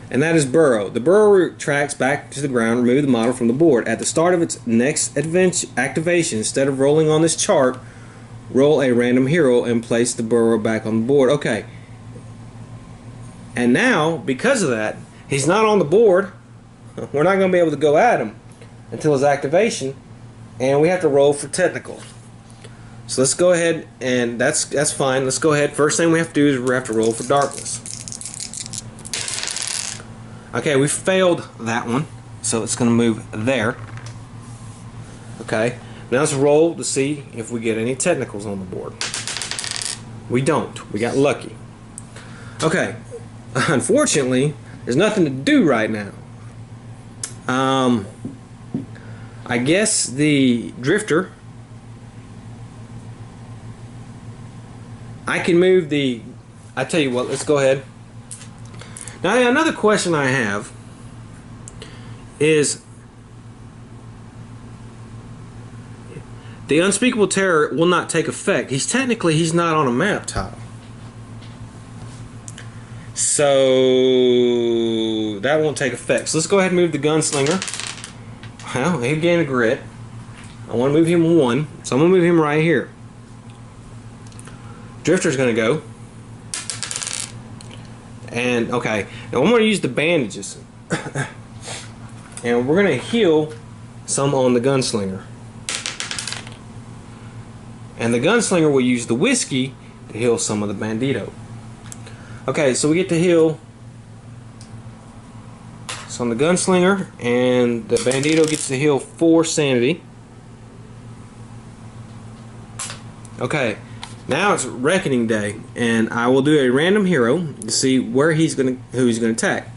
And that is burrow. The burrower tracks back to the ground, remove the model from the board. At the start of its next activation, instead of rolling on this chart, roll a random hero and place the burrower back on the board. Okay. And now, because of that, he's not on the board. We're not going to be able to go at him until his activation, and we have to roll for technical. So let's go ahead, and that's fine. Let's go ahead. First thing we have to do is we have to roll for darkness. Okay, we failed that one, so it's going to move there. Okay, now let's roll to see if we get any technicals on the board. We don't. We got lucky. Okay, unfortunately, there's nothing to do right now. I guess the drifter. I can move the. I tell you what. Let's go ahead. Now, another question I have is the unspeakable terror will not take effect. He's not on a map tile. So that won't take effect. So let's go ahead and move the gunslinger. Well, he gained a grit. I want to move him 1, so I'm going to move him right here. Drifter's going to go. And okay, now I'm going to use the bandages. And we're going to heal some on the gunslinger. And the gunslinger will use the whiskey to heal some of the bandito. Okay, so we get to heal some of the gunslinger, and the bandito gets to heal 4 sanity. Okay, now it's Reckoning Day, and I will do a random hero to see who he's gonna attack.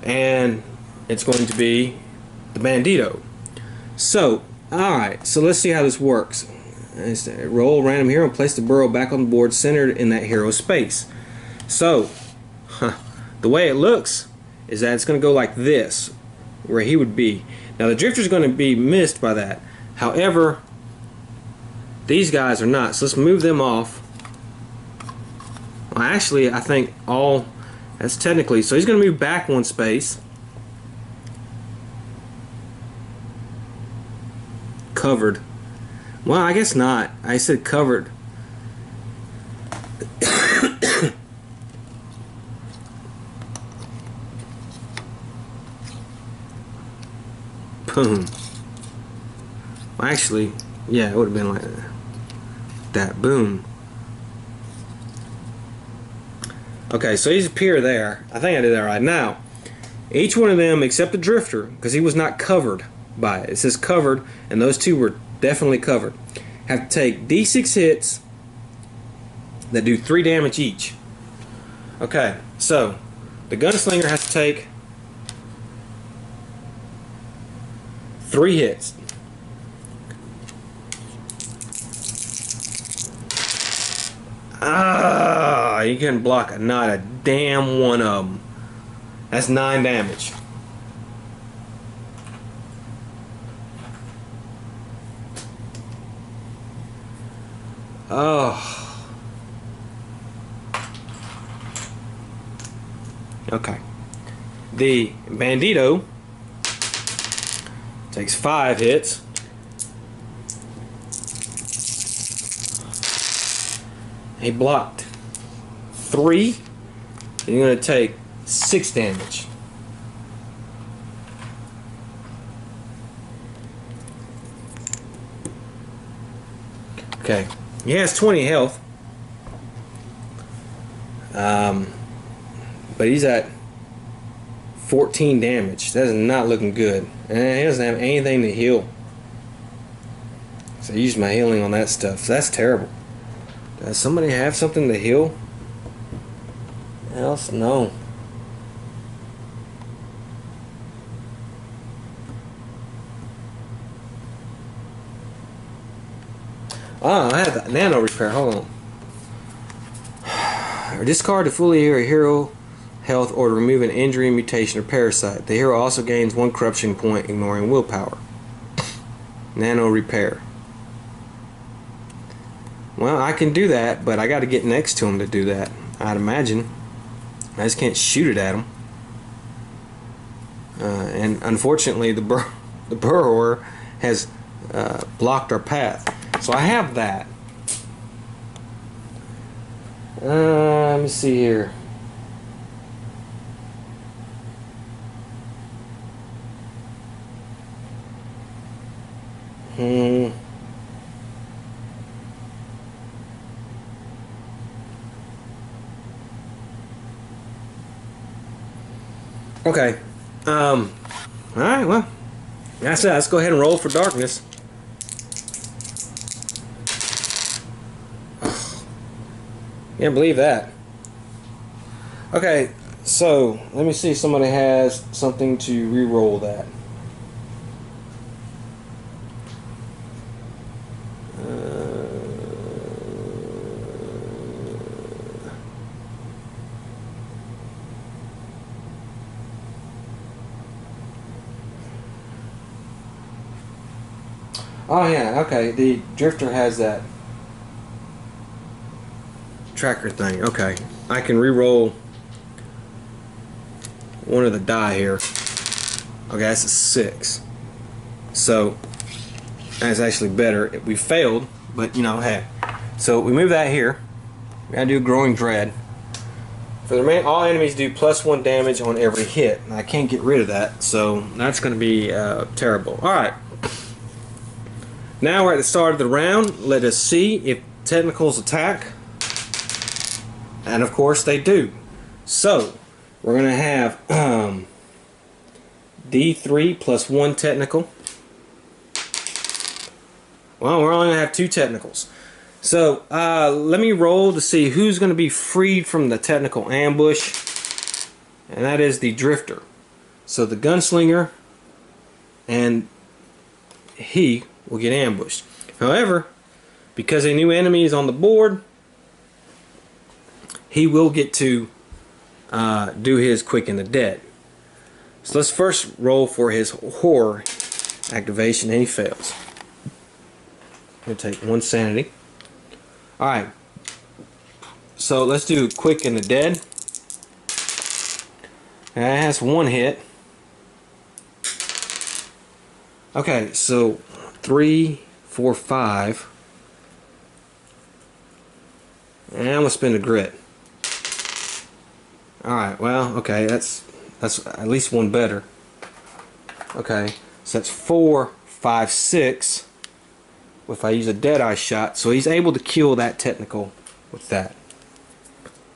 And it's going to be the bandito. So, alright, so let's see how this works. Roll random hero and place the burrow back on the board centered in that hero space. So, the way it looks is that it's going to go like this, where he would be. Now the drifter's going to be missed by that. However, these guys are not. So let's move them off. Well, actually, I think that's technically. So he's going to move back 1 space. Covered. Well, I guess not. I said covered. Boom. Well, actually, yeah, it would have been like that. Boom. Okay, so he's a peer there. I think I did that right. Now, each one of them, except the drifter, because he was not covered by it. It says covered, and those 2 were definitely covered. Have to take D6 hits that do 3 damage each. Okay, so the gunslinger has to take 3 hits. Ah, you can block not a damn one of them. That's 9 damage. Oh. Okay. The bandito Takes 5 hits. He blocked 3. And you're going to take 6 damage. Okay. He has 20 health. But he's at 14 damage. That is not looking good. And he doesn't have anything to heal. So I used my healing on that stuff. So that's terrible. Does somebody have something to heal? Else? No. Oh, I have that nano repair. Hold on. Discard to fully heal a hero health or to remove an injury, mutation, or parasite. The hero also gains 1 corruption point, ignoring willpower. Nano repair. Well, I can do that, but I got to get next to him to do that. I'd imagine. I just can't shoot it at him. And unfortunately, the burrower has blocked our path. So I have that. Let me see here. Okay. Alright, well. That's it. Let's go ahead and roll for darkness. Can't believe that. Okay, so let me see if somebody has something to re-roll that. Oh yeah, okay. The drifter has that tracker thing. Okay, I can re-roll one of the die here. Okay, that's a 6. So that's actually better. We failed, but you know, hey. So we move that here. We gotta do growing dread. For the remaining, all enemies do +1 damage on every hit. And I can't get rid of that, so that's gonna be terrible. All right. Now we're at the start of the round. Let us see if technicals attack. And of course they do. So we're going to have D3 plus 1 technical. Well, we're only going to have 2 technicals. So let me roll to see who's going to be freed from the technical ambush. And that is the drifter. So the gunslinger and he will get ambushed. However, because a new enemy is on the board, he will get to do his quick in the dead. So let's first roll for his horror activation, and he fails. I'm going to take 1 sanity. Alright, so let's do quick in the dead. And that has 1 hit. Okay, so 3, 4, 5. And I'm going to spend a grit. Alright, well, okay, that's at least 1 better. Okay, so that's 4, 5, 6. If I use a Deadeye shot, so he's able to kill that technical with that.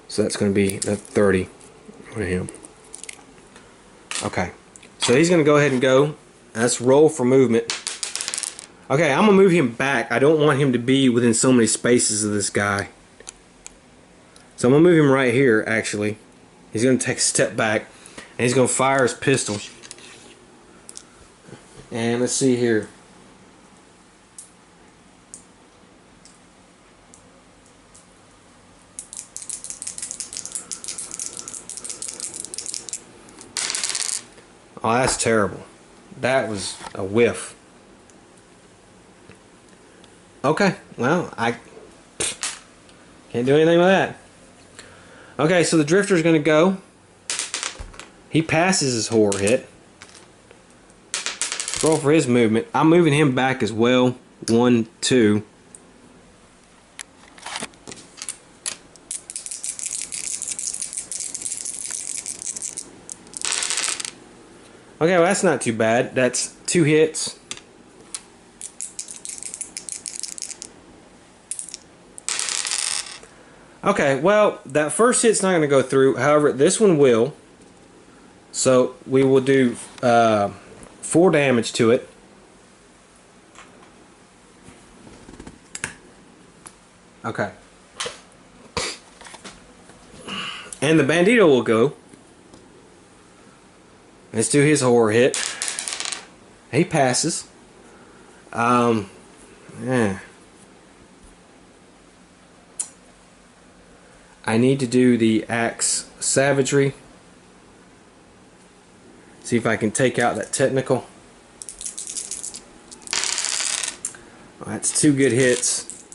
So that's going to be the 30 for him. Okay, so he's going to go ahead and go. Let's roll for movement. Okay, I'm going to move him back. I don't want him to be within so many spaces of this guy. So I'm going to move him right here, actually. He's going to take a step back, and he's going to fire his pistol. And let's see here. Oh, that's terrible. That was a whiff. Okay, well, I can't do anything with that. Okay, so the drifter's going to go. He passes his horror hit. Roll for his movement. I'm moving him back as well. 1, 2. Okay, well that's not too bad. That's 2 hits. Okay, well that first hit's not going to go through. However, this one will. So we will do 4 damage to it. Okay. And the bandito will go. Let's do his horror hit. He passes. Yeah. I need to do the axe savagery. See if I can take out that technical. Well, that's 2 good hits.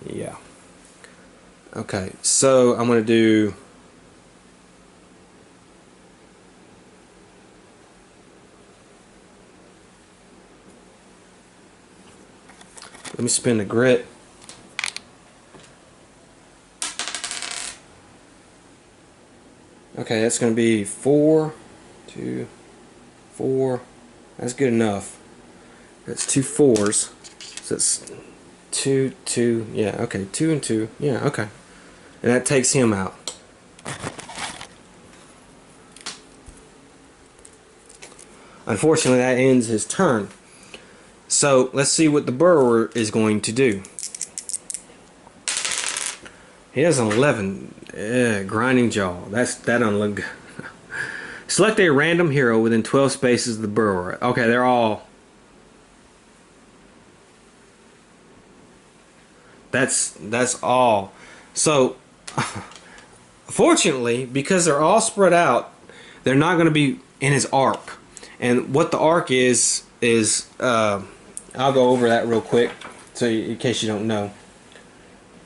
Yeah. Okay, so I'm going to do... Let me spin the grit. Okay, that's going to be 4, 2, 4. That's good enough. That's 2 4s. So that's 2, 2. Yeah, okay, 2 and 2. Yeah, okay. And that takes him out. Unfortunately, that ends his turn. So let's see what the burrower is going to do. He has an 11. Grinding jaw. That doesn't look good. Select a random hero within 12 spaces of the burrower. Okay, they're all... That's all. So, fortunately, because they're all spread out, they're not going to be in his arc. And what the arc is I'll go over that real quick, so in case you don't know.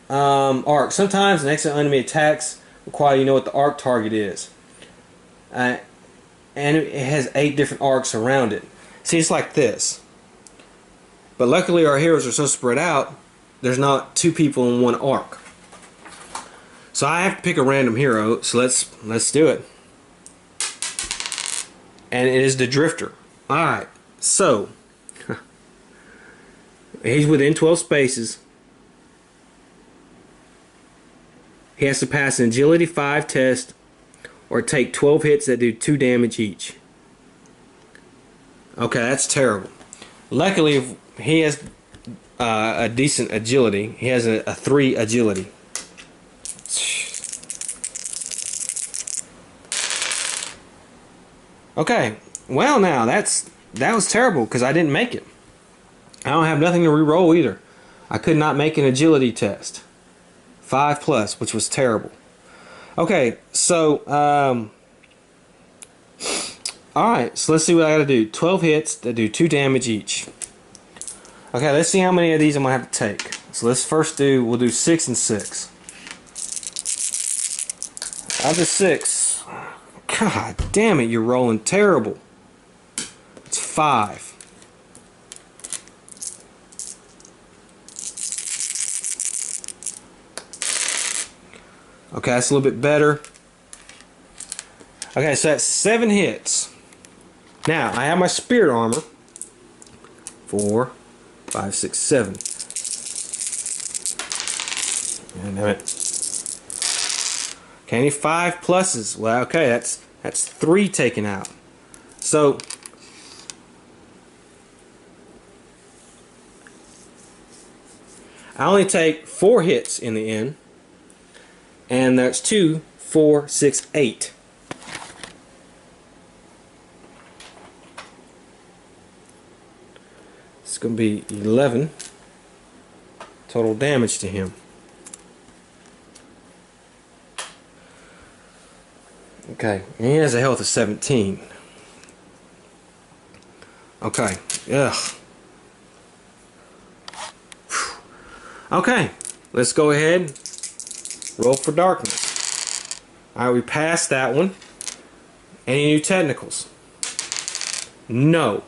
Arc. Sometimes next to enemy attacks require you know what the arc target is. And it has 8 different arcs around it. See, it's like this. But luckily our heroes are so spread out, there's not 2 people in one arc. So I have to pick a random hero, so let's do it. And it is the Drifter. Alright, so he's within 12 spaces. He has to pass an agility 5 test or take 12 hits that do 2 damage each. Okay, that's terrible. Luckily, if he has a decent agility. He has a 3 agility. Okay, well now that was terrible because I didn't make it. I don't have nothing to re-roll either. I could not make an agility test. 5+, which was terrible. Okay, so alright, so let's see what I gotta do. 12 hits that do 2 damage each. Okay, let's see how many of these I'm gonna have to take. So let's first we'll do 6 and 6. Out of 6. God damn it, you're rolling terrible. It's 5. Okay, that's a little bit better. Okay, so that's 7 hits. Now, I have my spirit armor. 4, 5, 6, 7. Damn it. Okay, any 5+. Well, okay, that's 3 taken out. So I only take 4 hits in the end. And that's 2, 4, 6, 8. It's going to be 11 total damage to him. Okay, and he has a health of 17. Okay, ugh. Okay, let's go ahead. Roll for darkness. Alright, we passed that one. Any new technicals? No.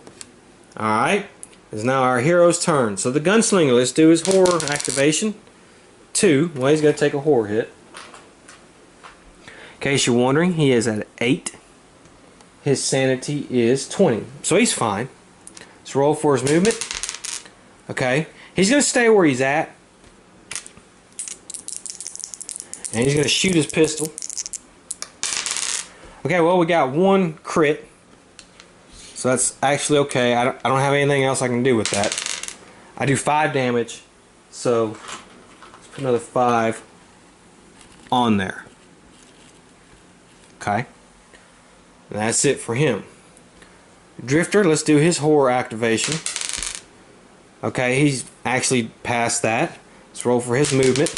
Alright. It's now our hero's turn. So the gunslinger, let's do his horror activation. 2. Well, he's going to take a horror hit. In case you're wondering, he is at 8. His sanity is 20. So he's fine. Let's roll for his movement. Okay. He's going to stay where he's at. And he's going to shoot his pistol. Okay, well, we got 1 crit. So that's actually okay. I don't have anything else I can do with that. I do 5 damage. So let's put another 5 on there. Okay. And that's it for him. Drifter, let's do his horror activation. Okay, he's actually past that. Let's roll for his movement.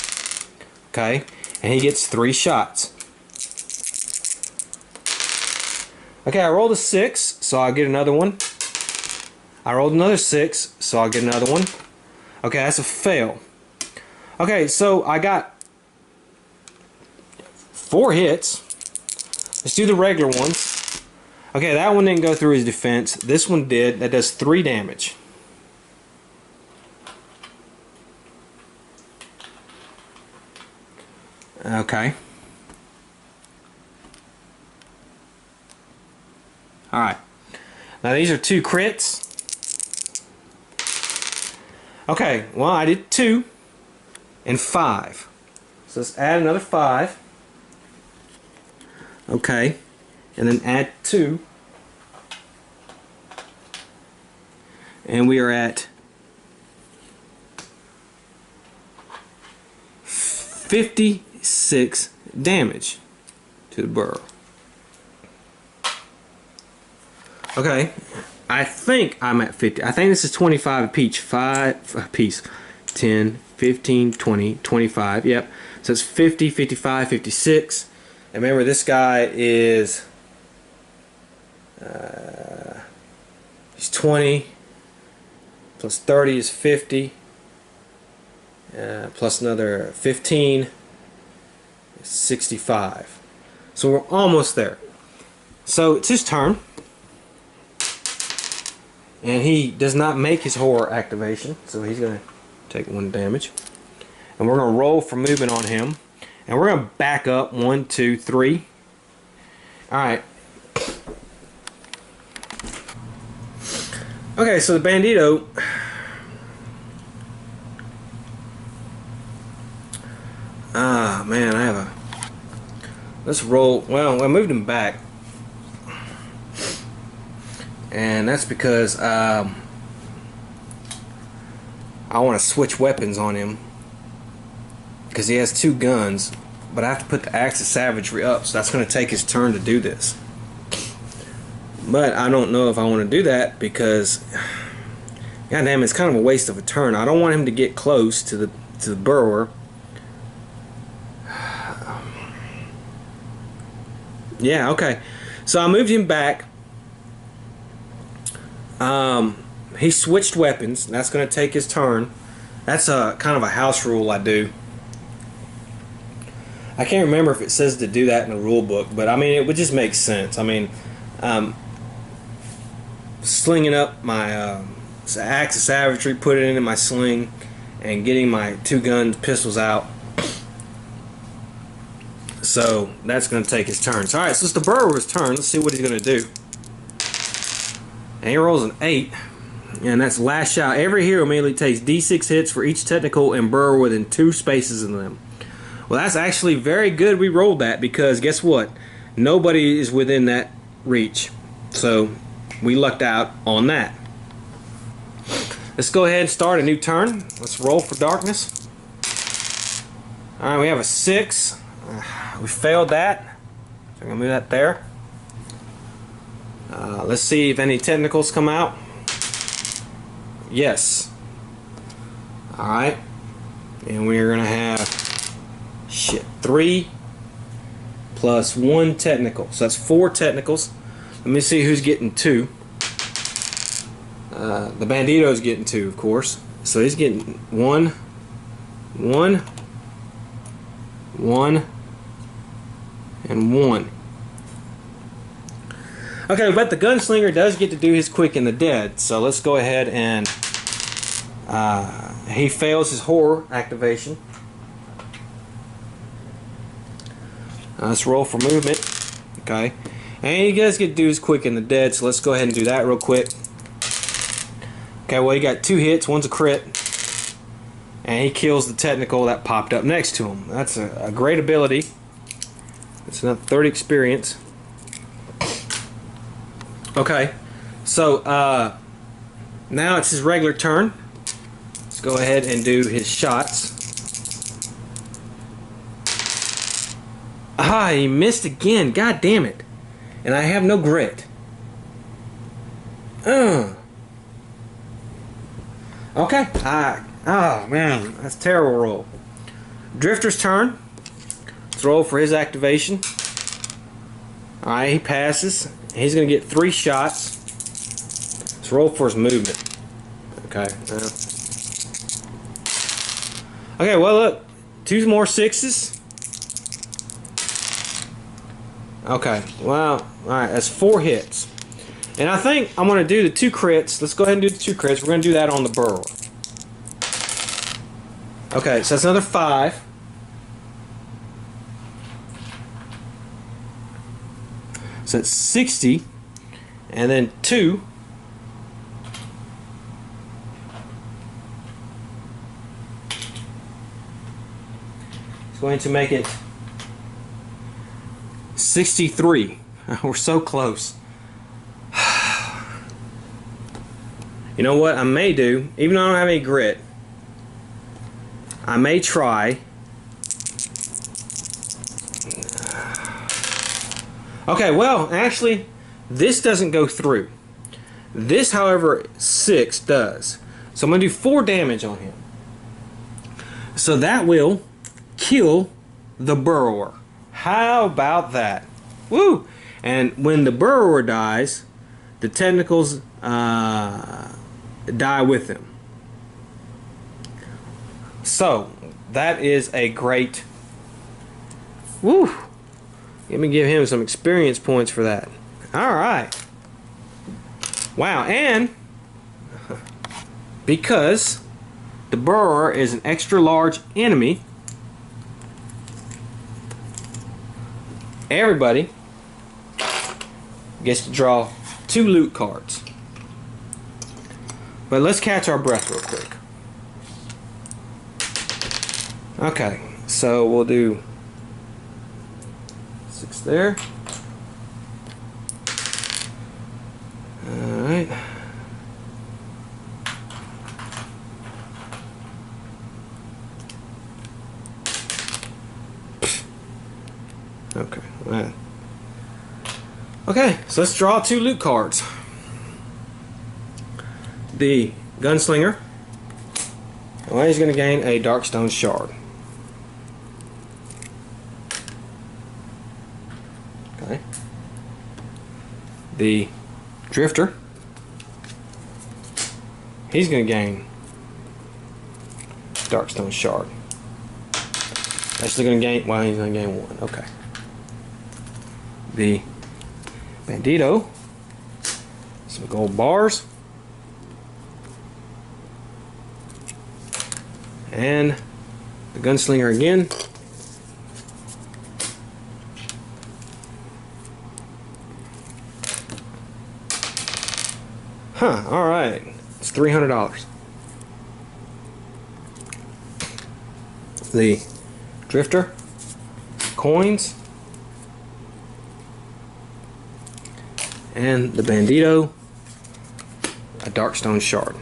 Okay, and he gets 3 shots. Okay, I rolled a 6, so I'll get another one. I rolled another 6, so I'll get another one. Okay, that's a fail. Okay, so I got 4 hits. Let's do the regular ones. Okay, that one didn't go through his defense. This one did. That does 3 damage. Okay. Alright. Now these are 2 crits. Okay, well I did 2 and 5. So let's add another 5. Okay. And then add 2. And we are at 56 damage to the burrow. Okay, I think I'm at 50. I think this is 25 apiece. 5 apiece. 10, 15, 20, 25. Yep. So it's 50, 55, 56. And remember, this guy is he's 20 plus 30 is 50. Plus another 15 is 65. So we're almost there. So it's his turn. And he does not make his horror activation, so he's going to take 1 damage. And we're going to roll for movement on him. And we're going to back up 1, 2, 3. Alright. Okay, so the bandito. Ah, man, I have a. Let's roll. Well, I moved him back. And that's because I want to switch weapons on him, because he has 2 guns, but I have to put the axe of savagery up, so that's going to take his turn to do this. But I don't know if I want to do that, because goddamn, it's kind of a waste of a turn. I don't want him to get close to the burrower. Yeah, okay. So I moved him back. He switched weapons. That's going to take his turn. That's a kind of a house rule I do. I can't remember if it says to do that in the rule book, but I mean, it would just make sense. I mean, slinging up my axe of savagery, put it into my sling, and getting my 2 guns, pistols out. So that's going to take his turn. So, alright, so it's the burrower's turn. Let's see what he's going to do. And he rolls an 8. And that's lash out. Every hero immediately takes D6 hits for each technical and burrow within 2 spaces in them. Well, that's actually very good we rolled that, because guess what? Nobody is within that reach. So we lucked out on that. Let's go ahead and start a new turn. Let's roll for darkness. Alright, we have a 6. We failed that. So I'm going to move that there. Let's see if any technicals come out. Yes. Alright. And we're going to have 3 plus 1 technical. So that's 4 technicals. Let me see who's getting 2. The bandito's getting 2, of course. So he's getting 1, 1, 1, and 1. Okay, but the gunslinger does get to do his quick in the dead, so let's go ahead and he fails his horror activation. Let's roll for movement. Okay, and he does get to do his quick in the dead, so let's go ahead and do that real quick. Okay, well, he got 2 hits, one's a crit, and he kills the technical that popped up next to him. That's a great ability. It's another 30 experience. Okay, so now it's his regular turn. Let's go ahead and do his shots. Ah, he missed again. God damn it. And I have no grit. Okay. Oh man, that's a terrible roll. Drifter's turn. Let's roll for his activation. Alright, he passes. He's going to get 3 shots. Let's roll for his movement. Okay. Okay, well look. 2 more 6s. Okay, well, alright, that's 4 hits. And I think I'm going to do the 2 crits. Let's go ahead and do the 2 crits. We're going to do that on the burrower. Okay, so that's another 5. So it's 60. And then 2. It's going to make it 63. We're so close. You know what I may do, even though I don't have any grit, I may try. Okay, well, actually, this doesn't go through. This, however, 6 does. So I'm going to do 4 damage on him. So that will kill the burrower. How about that? Woo! And when the burrower dies, the tentacles die with him. So that is a great. Woo! Let me give him some experience points for that. All right. Wow, and because the burrower is an extra large enemy, everybody gets to draw 2 loot cards. But let's catch our breath real quick. Okay, so we'll do 6 there. Alright. Okay, well. Okay, so let's draw 2 loot cards. The gunslinger, well, he's going to gain a Darkstone shard. Okay. The drifter, he's going to gain Darkstone shard. Actually going to gain, well, he's going to gain 1. Okay. The bandito, some gold bars. And the gunslinger again. Huh, alright. It's $300. The drifter, coins, and the bandito, a Darkstone shard.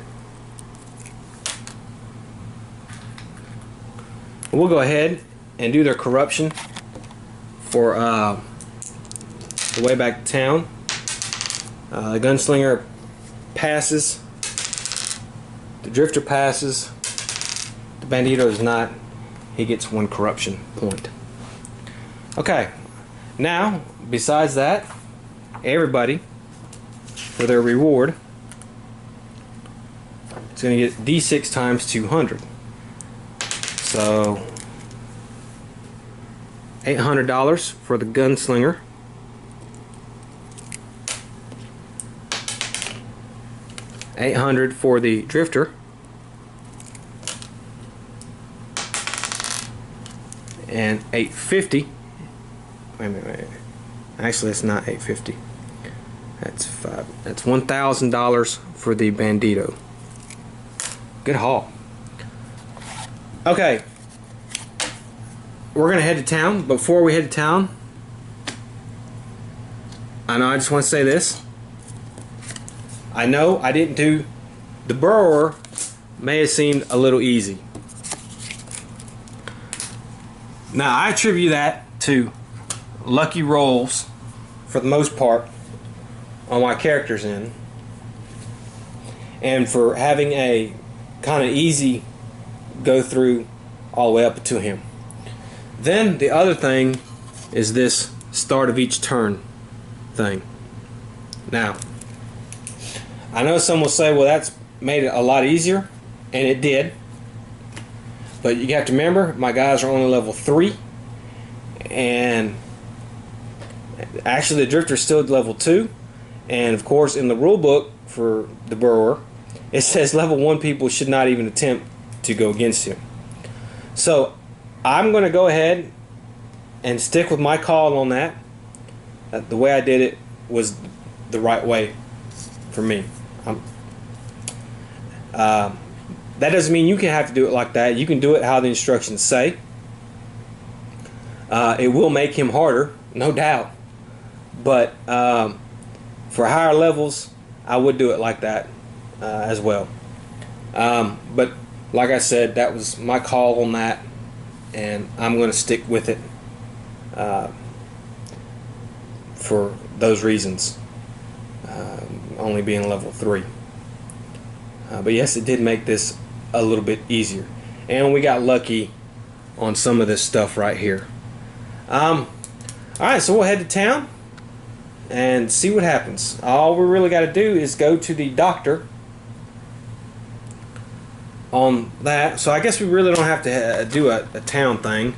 We'll go ahead and do their corruption for the way back to town. The gunslinger passes, the drifter passes, the bandito does not. He gets 1 corruption point. Okay, now besides that, everybody for their reward is going to get D6 times 200. So $800 for the gunslinger, 800 for the drifter. And 850. Wait a minute. Actually, it's not 850. That's $1,000 for the Bandito. Good haul. Okay. We're gonna head to town. Before we head to town, I just want to say this. I know I didn't do the burrower. May have seemed a little easy. Now I attribute that to lucky rolls for the most part on my character's end, and for having a kind of easy go through all the way up to him. Then the other thing is this start of each turn thing. Now I know some will say, well, that's made it a lot easier, and it did. But you have to remember, my guys are only level 3, and actually the drifter is still level 2. And of course, in the rule book for the burrower, it says level 1 people should not even attempt to go against him. So I'm going to go ahead and stick with my call on that. The way I did it was the right way for me. That doesn't mean you can have to do it like that. You can do it how the instructions say. It will make him harder, no doubt. But for higher levels, I would do it like that as well. But like I said, that was my call on that, and I'm going to stick with it for those reasons, only being level 3. But yes, it did make this a little bit easier, and we got lucky on some of this stuff right here. Alright, so we'll head to town and see what happens. All we really got to do is go to the doctor on that. So I guess we really don't have to do a town thing.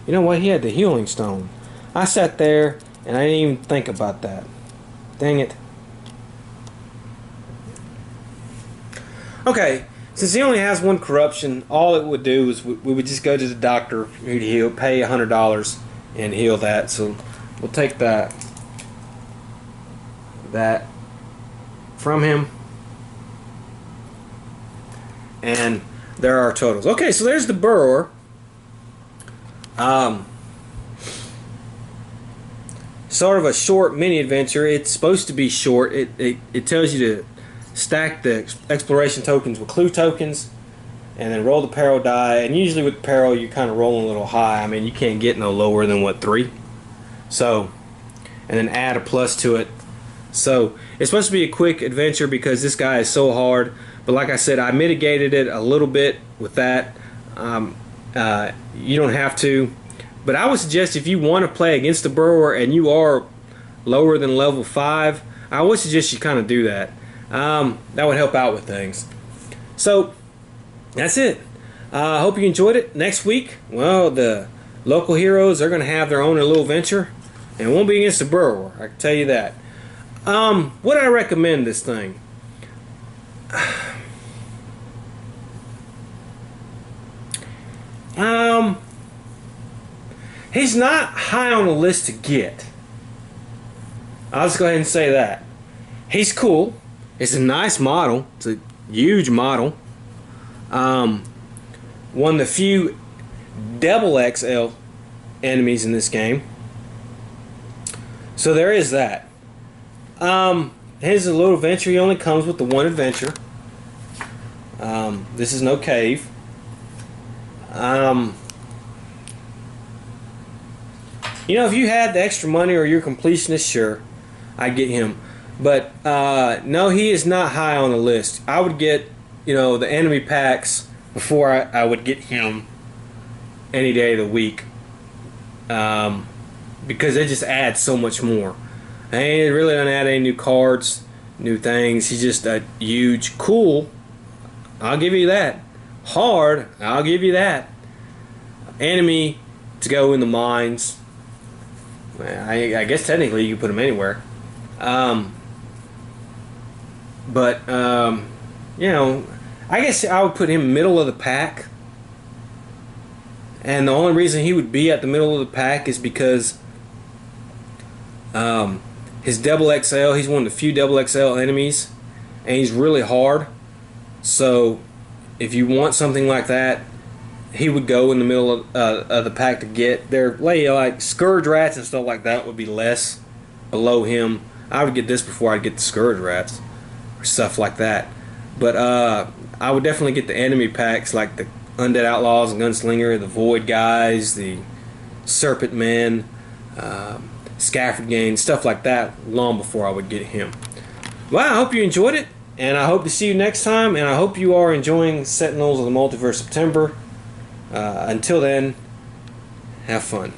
You know what? He had the healing stone. I sat there and I didn't even think about that. Dang it. Okay, since he only has 1 corruption, all it would do is we would just go to the doctor, he'd heal, pay $100 and heal that. So we'll take that from him, and there are our totals. Okay, so there's the burrower. Sort of a short mini adventure. It's supposed to be short. It tells you to stack the exploration tokens with clue tokens, and then roll the peril die. And usually with peril, you're kind of rolling a little high. I mean, you can't get no lower than what, 3. So, and then add a plus to it. So it's supposed to be a quick adventure because this guy is so hard. But like I said, I mitigated it a little bit with that. You don't have to, but I would suggest if you want to play against the burrower and you are lower than level 5, I would suggest you kind of do that. That would help out with things. So that's it. I hope you enjoyed it. Next week, well, the local heroes are going to have their own little venture, and it won't be against the burrower, I can tell you that. Would I recommend this thing? He's not high on the list to get. I'll just go ahead and say that. He's cool. It's a nice model. It's a huge model. One of the few double XL enemies in this game. So there is that. Here's a little adventure. He only comes with the 1 adventure. This is no cave. You know, if you had the extra money or you're completionist, sure, I'd get him. But no, he is not high on the list. I would get, you know, the enemy packs before I would get him any day of the week, because they just add so much more. And it really doesn't add any new cards, new things. He's just a huge, cool, I'll give you that, hard, I'll give you that. Enemy to go in the mines. I guess technically you can put them anywhere. You know, I guess I would put him middle of the pack. And the only reason he would be at the middle of the pack is because his double XL, he's one of the few double XL enemies, and he's really hard. So if you want something like that, he would go in the middle of the pack to get there. Like Scourge Rats and stuff like that would be less below him. I would get this before I'd get the Scourge Rats or stuff like that. But I would definitely get the enemy packs like the Undead Outlaws and Gunslinger, the Void Guys, the Serpent Men, Scafford Gang, stuff like that long before I would get him. Well, I hope you enjoyed it, and I hope to see you next time, and I hope you are enjoying Sentinels of the Multiverse September. Until then, have fun.